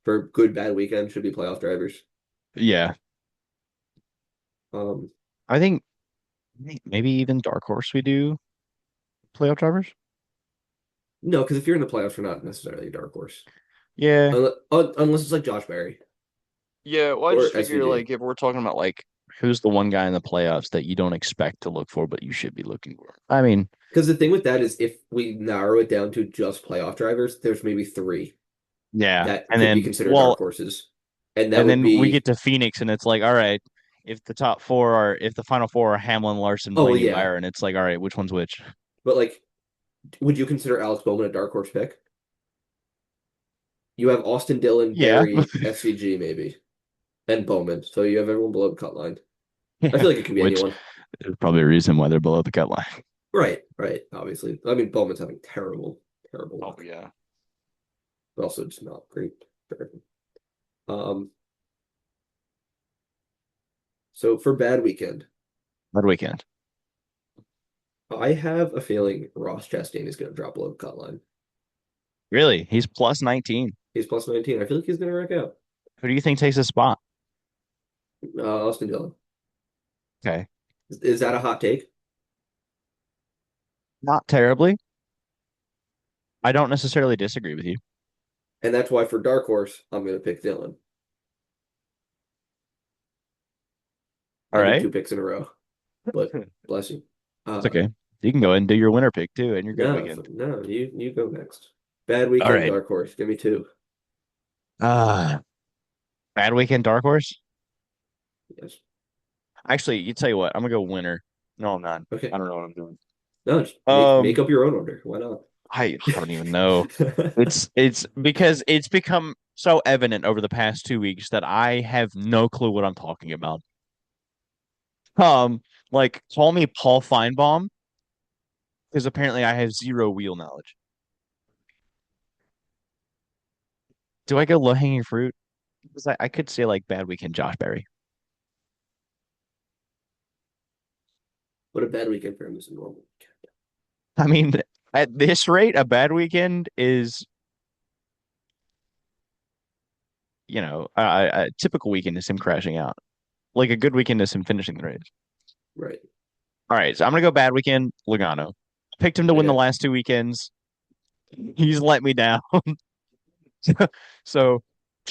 For good, bad weekend, should be playoff drivers. Yeah. Um, I think maybe even Dark Horse we do playoff drivers. no, because if you're in the playoffs, you're not necessarily a dark horse. Yeah. Unless it's like Josh Berry Yeah, well, I or just figure SVG. like if we're talking about like who's the one guy in the playoffs that you don't expect to look for, but you should be looking for. I mean, Because the thing with that is if we narrow it down to just playoff drivers, there's maybe three yeah. that And could be then considered dark well, horses. And that and would then we get be, to Phoenix and it's like, all right, if the final four are Hamlin, Larson, oh, well, Blaney, yeah. Byron, it's like, all right, which one's which? But like, would you consider Alex Bowman a dark horse pick? You have Austin Dillon, Yeah. Barry, SVG maybe, and Bowman. So you have everyone below the cut line. I Yeah. feel like it could be Which anyone. is probably a reason why they're below the cut line. Right, right. Obviously. I mean, Bowman's having terrible, terrible Oh luck, yeah. but also just not great. Um, so for bad weekend, Bad weekend. I have a feeling Ross Chastain is going to drop below the cut line. Really? He's plus 19. He's plus 19. I feel like he's going to wreck out. Who do you think takes his spot? Austin Dillon. Okay. Is that a hot take? Not terribly. I don't necessarily disagree with you. And that's why for Dark Horse, I'm going to pick Dillon. All I did right. two picks in a row, but bless you. It's Uh, okay. You can go ahead and do your winner pick too, and your good no, weekend. no, you go next. Bad All weekend, right. Dark Horse. Give me two. Bad weekend, Dark Horse. Yes. Actually, you tell you what, I'm gonna go winner. No, I'm not. Okay. I don't know what I'm doing. No, just make Um, up your own order. Why not? I don't even know. It's because it's become so evident over the past 2 weeks that I have no clue what I'm talking about. Um, like call me Paul Feinbaum because apparently I have zero wheel knowledge. Do I go low hanging fruit? Because I could say like bad weekend Josh Berry. What a bad weekend for him is a normal weekend. I mean, at this rate, a bad weekend is, a typical weekend is him crashing out. Like a good weekend is him finishing the race. Right. All right, so I'm gonna go bad weekend, Logano. Picked him to win the Okay. last 2 weekends. He's let me down. So,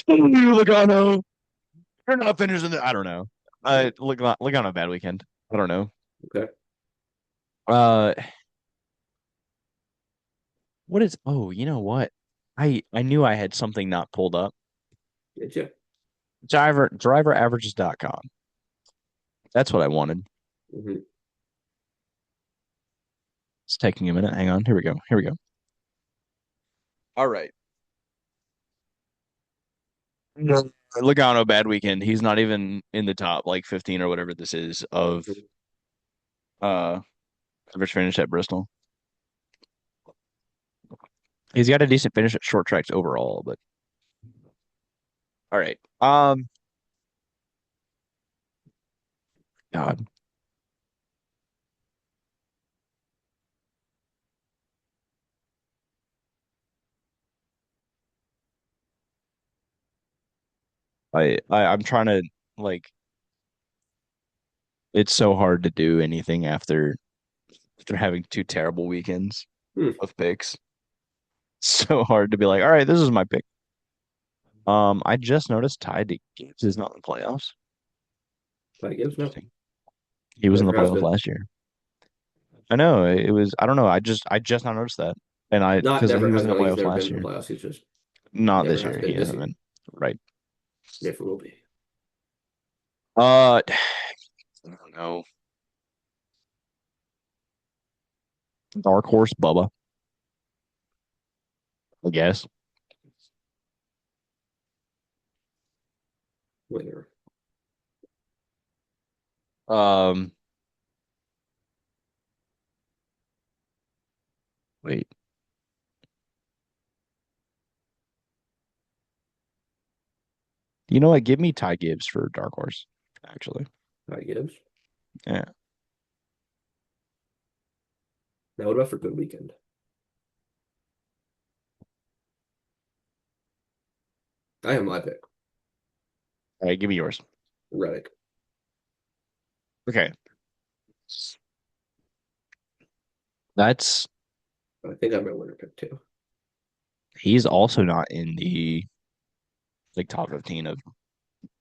Logano, you're not finishing the. I don't know. Logano, bad weekend. I don't know. Okay. Uh, what is? Oh, you know what? I knew I had something not pulled up. Get you. Driveraverages.com. That's what I wanted. Hmm. It's taking a minute. Hang on. Here we go. Here we go. All right. No. Logano, bad weekend. He's not even in the top like 15 or whatever this is of uh average finish at Bristol. He's got a decent finish at short tracks overall, but all right. God, I'm trying to like it's so hard to do anything after having two terrible weekends Hmm. of picks. So hard to be like, all right, this is my pick. I just noticed Ty Gibbs is not in the playoffs. By Gibbs, no, Interesting. He was in the never has playoffs been. last year. I know it was. I don't know. I just not noticed that, and I Not because never he was has in been the like he's playoffs never been last in the year. playoffs. He's just Not never this has year. He been this hasn't year. been. Right. Never will be. I don't know. Dark horse Bubba, I guess. Winner. Um, Wait. You know what? Give me Ty Gibbs for dark horse. Actually, By Gibbs. yeah. Now what about for good weekend? I have my pick. All right, give me yours. Reddick. Okay. That's I think I have my winner pick too. He's also not in the like top 15 of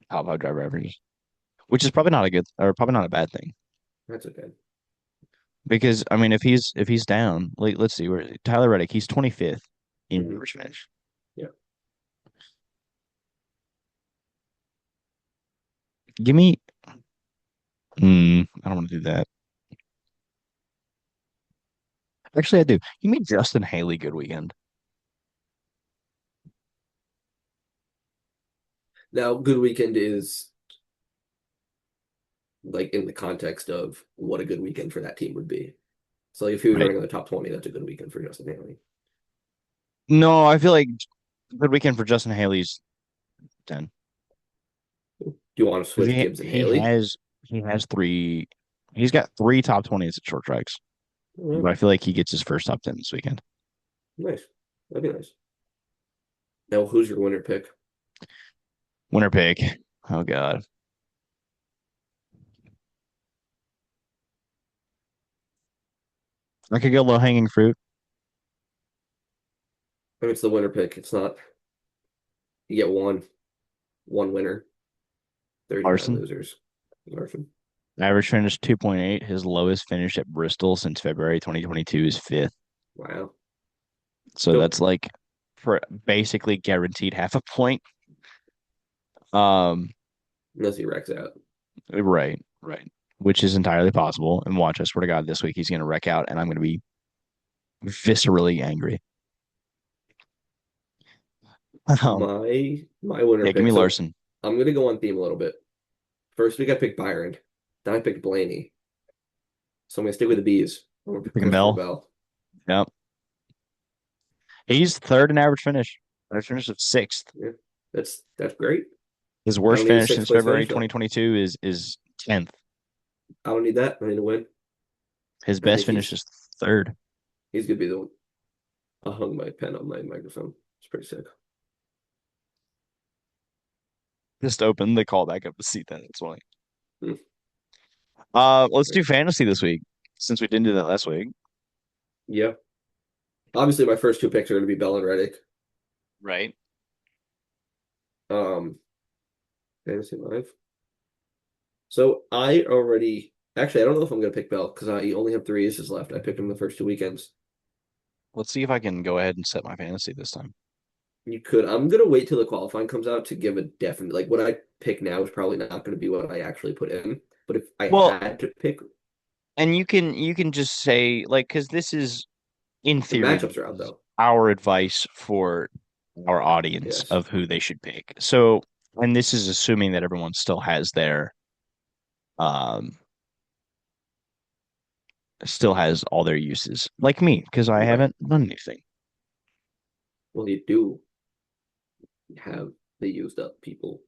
top five driver averages, which is probably not a good or probably not a bad thing. That's okay. Because I mean, if he's down, like let's see, where Tyler Reddick, he's 25th in Hmm. average finish. Yeah. Give me, I don't want to do that. Actually, I do. Give me Justin Haley good weekend. Now, good weekend is like in the context of what a good weekend for that team would be. So like, if he was Right. running in the top 20, that's a good weekend for Justin Haley. No, I feel like good weekend for Justin Haley's 10 Do you want to because switch he Gibbs and he Haley? has he has three. He's got three top 20s at short tracks, Oh, but I feel like he gets his first top 10 this weekend. nice. That'd be nice. Now, who's your winner pick? Winner pick. Oh God. I could go low hanging fruit. I mean, it's the winner pick. It's not, you get one winner, 39 Larson. losers. Larson. Average finish 2.8. His lowest finish at Bristol since February 2022 is fifth. Wow. So Still, that's like for basically guaranteed half a point. Um, unless he wrecks out. right, right. Which is entirely possible. And watch, I swear to God, this week he's gonna wreck out and I'm gonna be viscerally angry. Um, My winner yeah, give pick. me So Larson. I'm gonna go on theme a little bit. First week I picked Byron. Then I picked Blaney. So I'm gonna stick with the bees. I'm gonna pick Picking Christopher Bell. Bell. Yep. He's third in average finish. Average finish of sixth. Yeah, that's great. His I worst don't need a finish sixth since place February finish though. 2022 is 10th. I don't need that. I need to win. His I best think finish is third. he's gonna be the one. I hung my pen on my microphone. It's pretty sick. Just open the call back up to see that. It's funny. Hmm. Let's Right. do fantasy this week since we didn't do that last week. Yeah. Obviously, my first two picks are gonna be Bell and Reddick. Right. Um, Fantasy Live. So I already actually I don't know if I'm gonna pick Bell because I only have three aces left. I picked him the first two weekends. Let's see if I can go ahead and set my fantasy this time. You could. I'm gonna wait till the qualifying comes out to give a definite like what I pick now is probably not gonna be what I actually put in. But if I Well, had to pick, and you can just say like because this is in the theory matchups are out though. our advice for our audience Yes. of who they should pick. So, and this is assuming that everyone still has um all their uses, like me, because I Right. haven't done anything. Well, you do have the used up people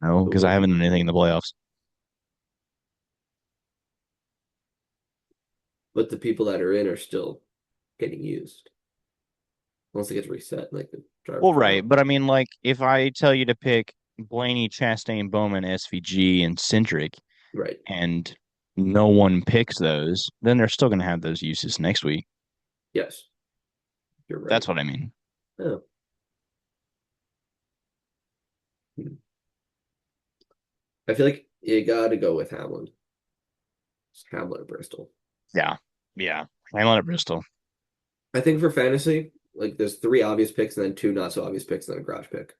No, who because I will haven't be, done anything in the playoffs. but the people that are in are still getting used once it gets reset, like the drivers Well, come right, out. but I mean, like, if I tell you to pick Blaney, Chastain, Bowman, SVG, and Cindric, Right. and no one picks those, then they're still going to have those uses next week. Yes, you're right. That's what I mean. Oh. I feel like you got to go with Hamlin. It's Hamlin at Bristol. Yeah. Yeah. Hamlin at Bristol. I think for fantasy, like there's three obvious picks and then two not so obvious picks and then a garage pick.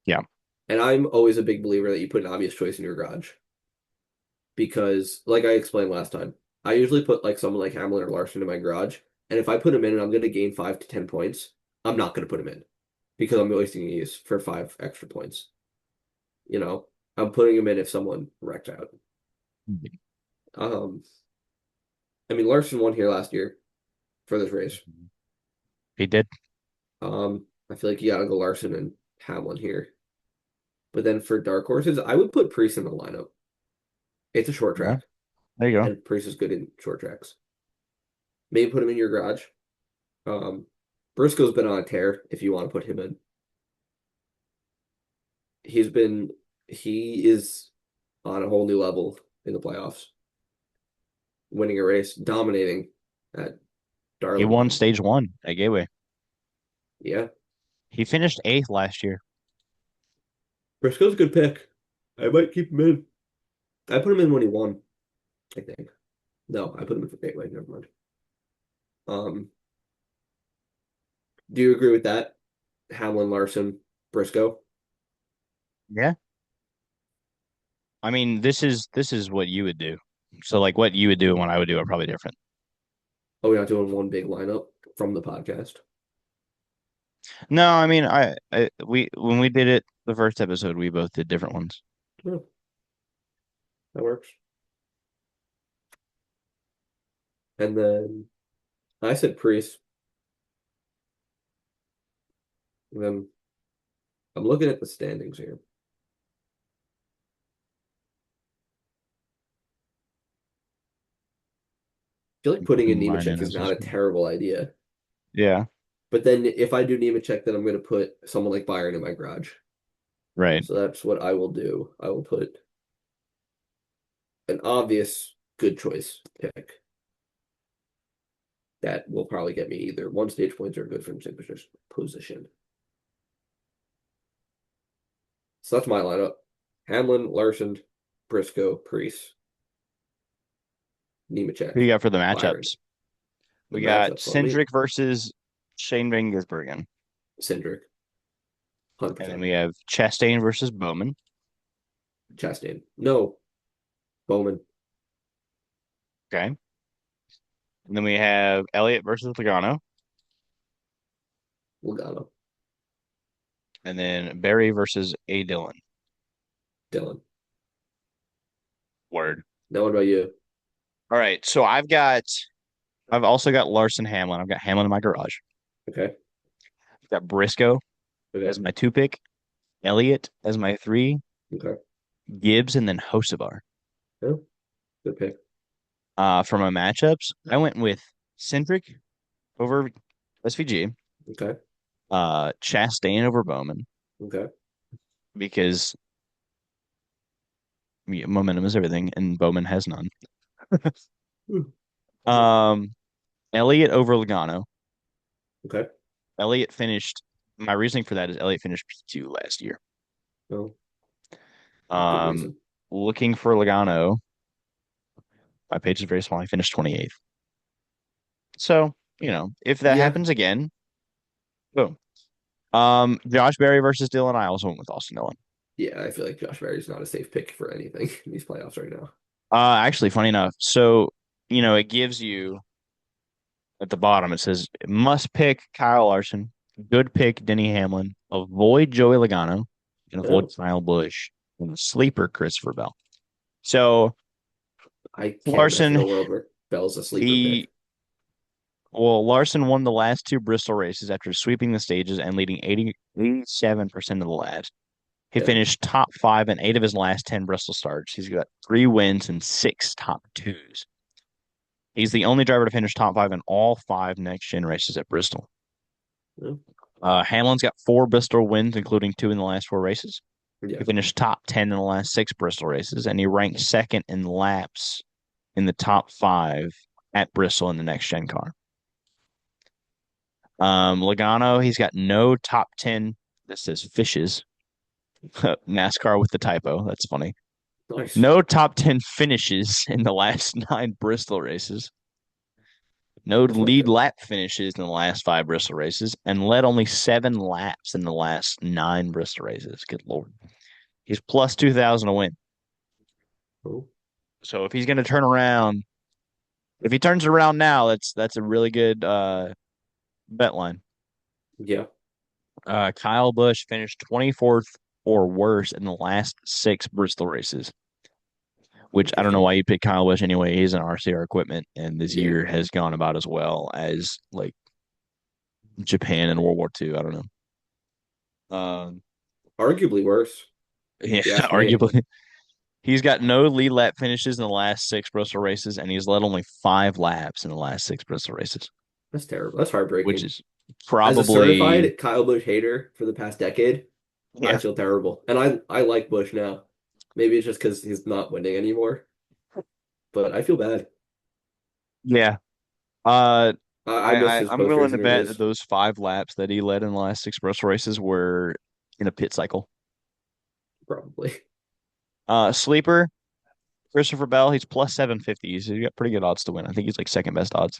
Yeah. And I'm always a big believer that you put an obvious choice in your garage because, like I explained last time, I usually put like someone like Hamlin or Larson in my garage, and if I put him in and I'm going to gain 5 to 10 points, I'm not going to put him in because I'm wasting these for 5 extra points. You know, I'm putting him in if someone wrecked out. Um, I mean, Larson won here last year for this race. He did. I feel like you got to go Larson and Hamlin here. But then for dark horses, I would put Priest in the lineup. It's a short Yeah. track, There you go. and Priest is good in short tracks. Maybe put him in your garage. Um, Briscoe's been on a tear if you want to put him in. He's been he is on a whole new level in the playoffs, winning a race, dominating at He won Darlington. stage one at Gateway. Yeah, He finished eighth last year. Briscoe's a good pick. I might keep him in. I put him in when he won, I think. No, I put him in for Gateway. Never mind. Um, do you agree with that? Hamlin, Larson, Briscoe. Yeah. I mean, this is what you would do. So like what you would do and what I would do are probably different. Oh, we're not doing one big lineup from the podcast. No, I mean, I we when we did it the first episode, we both did different ones. Yeah, that works. And then I said Priest. And then I'm looking at the standings here. I feel like putting in Mine Nemechek in is as not a well. terrible idea. Yeah, But then if I do Nemechek, then I'm going to put someone like Byron in my garage. right. So that's what I will do. I will put an obvious good choice pick that will probably get me either one stage points or a good finishing position. So that's my lineup. Hamlin, Larson, Briscoe, Priest, Who you Nemechek, got for the Byron. matchups? The We got matchups, let me Cindric versus Shane Van Gisbergen. Cindric, And then 100%. we have Chastain versus Bowman. Chastain. No, Bowman, Okay. And then we have Elliott versus Logano. Logano, And then Barry versus A. Dillon. Dylan. Word. Now what about you? All right. So I've also got Larson Hamlin. I've got Hamlin in my garage. Okay. I've got Briscoe Okay. as my two pick, Elliott as my three, Okay. Gibbs, and then Hocevar. Yeah, good pick. For my matchups, I went with Cindric over SVG, Okay. Chastain over Bowman Okay. because yeah, momentum is everything, and Bowman has none. Hmm. Um, Elliott over Logano. Okay. Elliott finished. My reasoning for that is Elliott finished P2 last year. Well, good Um, reason. looking for Logano, my page is very small. He finished 28th. So, if that Yeah. happens again, boom. Josh Berry versus Dylan. I also went with Austin Dillon. Yeah, I feel like Josh Berry's not a safe pick for anything in these playoffs right now. Actually, funny enough, so it gives you at the bottom. It says must pick Kyle Larson, good pick Denny Hamlin, avoid Joey Logano, and avoid Oh, Kyle Busch, and sleeper Christopher Bell. So I can't imagine Larson, a world where Bell's a sleeper he pick. well, Larson won the last two Bristol races after sweeping the stages and leading 87% of the laps. He Yeah. finished top five in eight of his last 10 Bristol starts. He's got three wins and six top twos. He's the only driver to finish top five in all five next gen races at Bristol. Yeah. Hamlin's got four Bristol wins, including two in the last four races. Yeah. He finished top 10 in the last six Bristol races, and he ranked second in laps in the top five at Bristol in the next gen car. Logano, he's got no top 10. This says fishes. NASCAR with the typo. That's funny. Nice. No top 10 finishes in the last nine Bristol races. No That's not lead good. lap finishes in the last five Bristol races, and led only 7 laps in the last nine Bristol races. Good Lord. He's plus 2,000 to win. Oh, So if he's going to turn around, if he turns around now, that's a really good bet line. yeah, Kyle Busch finished 24th or worse in the last six Bristol races, which I don't know interesting. why you picked Kyle Busch anyway. He's an RCR equipment, and this Yeah, year has gone about as well as like Japan and World War II. I don't know. arguably worse, Yeah, if you ask me. arguably. He's got no lead lap finishes in the last six Bristol races, and he's led only 5 laps in the last six Bristol races, That's terrible. That's which heartbreaking. is As a probably, certified Kyle Busch hater for the past decade, I yeah, feel terrible. And I like Busch now. Maybe it's just because he's not winning anymore, but I feel bad. yeah. Uh, I miss his I'm willing to post-racing bet that reviews, those 5 laps that he led in the last six Bristol races were in a pit cycle. probably. Sleeper, Christopher Bell, he's plus 750. He's got pretty good odds to win. I think he's like second best odds.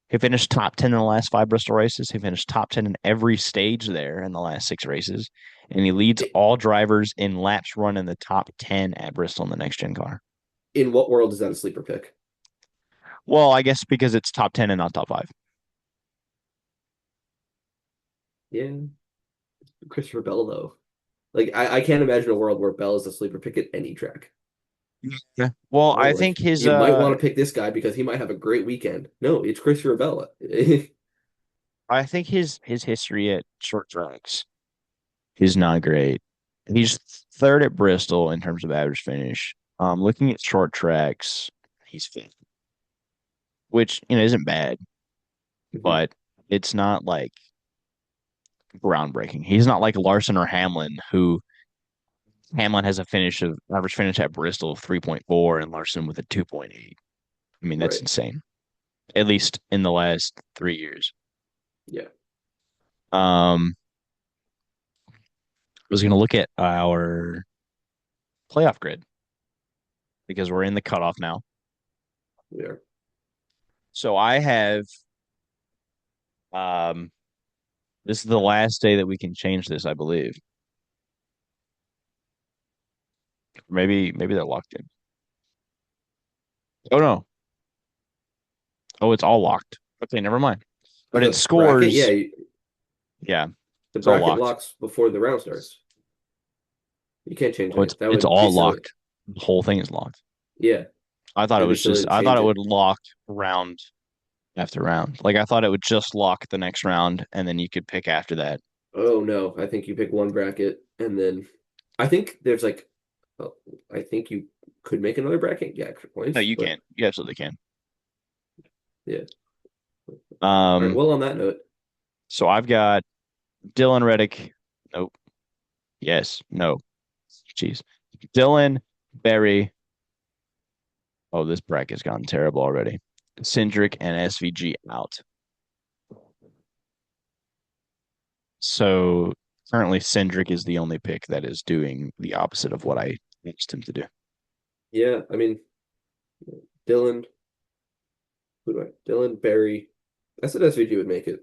He finished top 10 in the last five Bristol races. He finished top 10 in every stage there in the last six races. And he leads all drivers in laps run in the top 10 at Bristol in the next gen car. In what world is that a sleeper pick? Well, I guess because it's top 10 and not top five. Yeah, Christopher Bell though. Like I can't imagine a world where Bell is a sleeper pick at any track. Yeah. Well, Oh, I think like his you might want to pick this guy because he might have a great weekend. No, it's Christopher Bell. his history at short tracks is not great. He's third at Bristol in terms of average finish. Looking at short tracks, he's fifth, which isn't bad, Mhm. but it's not like groundbreaking. He's not like Larson or Hamlin, who Hamlin has a finish of average finish at Bristol of 3.4 and Larson with a 2.8. I mean, that's Right. insane. At least in the last 3 years. Yeah. I was gonna look at our playoff grid because we're in the cutoff now. We are. So I have um this is the last day that we can change this, I believe. Maybe they're locked in. Oh no. Oh, it's all locked. Okay, never mind. But it The bracket, yeah, scores, yeah, the it's all bracket locked. locks before the round starts. You can't change Oh, any. That it's would be all silly. locked. The whole thing is locked. Yeah, it'd be silly to I thought change it it. would lock round after round. Like I thought it would just lock the next round and then you could pick after that. Oh no, I think you pick one bracket and then I think there's like, oh, I think you could make another bracket, get extra No, points, you but can. You absolutely can. yeah. All right. Um, Well, on that note, so I've got Dylan Reddick. Nope. Yes. No. Jeez. Dylan, Berry. Oh, this bracket's gone terrible already. Cindric and SVG out. So currently Cindric is the only pick that is doing the opposite of what I asked him to do. yeah, I mean, Dylan, who do I? Dylan Barry. I said SVG would make it.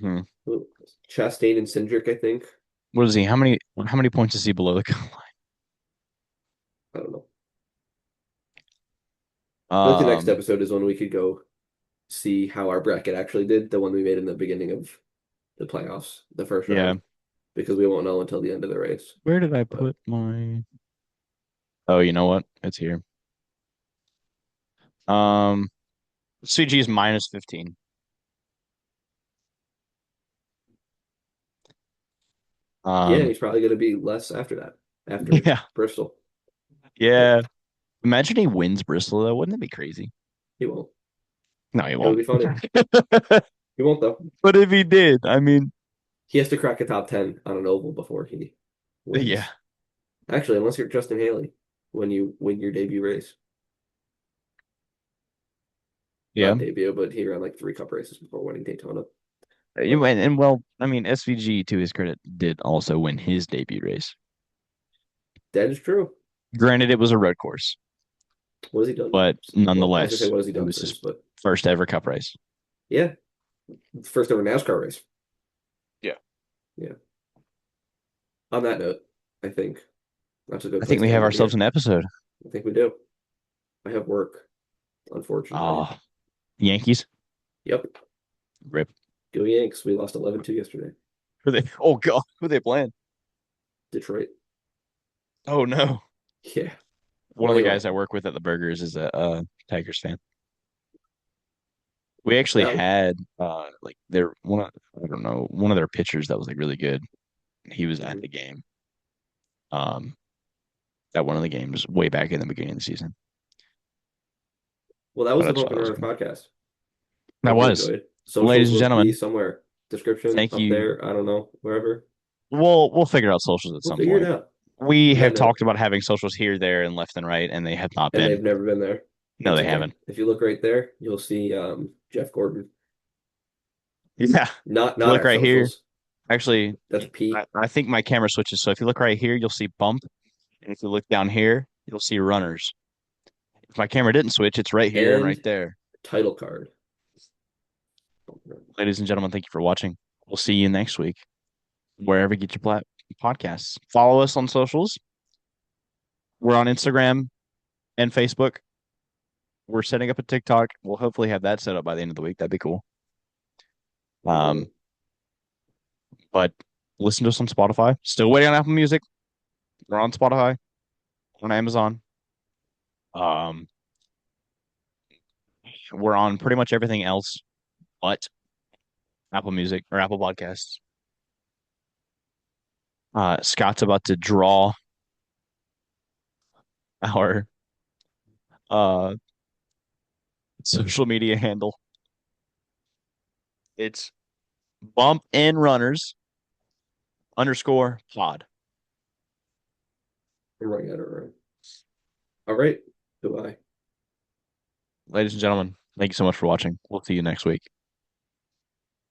Hmm. Ooh, Chastain and Cindric, I think. What is he? How many points is he below the goal I don't know. I feel like the next line? episode is when we could go see how our bracket actually did, the one we made in the beginning of the playoffs, the first Yeah. round, because we won't know until the end of the race. Where did I But put my? Oh, you know what? It's here. Um, CG is minus 15. yeah, Um, he's probably going to be less after that, after yeah, Bristol. But yeah. Imagine he wins Bristol though. Wouldn't that be crazy? he won't. No, he It would won't. be funny. He won't, though. But if he did, I mean, He has to crack a top 10 on an oval before he yeah, wins. Actually, unless you're Justin Haley when you win your debut race. yeah. Not debut, but he ran like three cup races before winning Daytona. You But and well, I mean, SVG to his credit did also win his debut race. that is true. Granted, it was a road course, What has he done? but Well, I was gonna say nonetheless, what has he it done was his since, but first ever cup race. yeah, it's first ever NASCAR race. Yeah. Yeah. On that note, I think that's a good I think place we to have end it ourselves here. an episode. I think we do. I have work, unfortunately. Oh, Yankees. Yep. Rip. Go Yanks. We lost 11-2 yesterday. Who they? Oh God, who they playing? Detroit. Oh no. Yeah. One of Well, the you know, guys I work with at the Burgers is a Tigers fan. We actually that had like their one of I don't know one of their pitchers that was like really good. He was at mhm. the game. Um, at one of the games way back in the beginning of the season. Well, that But was I the just Pump thought and it was Runner good. podcast. That Hope you was, enjoyed. ladies Socials and will be gentlemen. somewhere. Description Thank up you. there. I don't know, wherever. We'll figure out socials at We'll some figure it point. out. We On that have note, talked about having socials here, there, and left and right, and they have not and been. they've never been there. No, That's they okay. haven't. If you look right there, you'll see Jeff Gordon. Yeah. If you Not look at right here, socials. actually, That's Pete. I think my camera switches. So if you look right here, you'll see bump, and if you look down here, you'll see runners. If my camera didn't switch, it's right here and right And there. title card. Ladies and gentlemen, thank you for watching. We'll see you next week, wherever you get your podcasts. Follow us on socials. We're on Instagram and Facebook. We're setting up a TikTok. We'll hopefully have that set up by the end of the week. That'd be cool. Mhm. Um, but listen to us on Spotify. Still waiting on Apple Music. We're on Spotify, on Amazon. Um, we're on pretty much everything else but Apple Music or Apple Podcasts. Scott's about to draw our uh social media handle. It's bump in runners underscore pod. I'm running out of room. All right. Goodbye. Ladies and gentlemen, thank you so much for watching. We'll see you next week.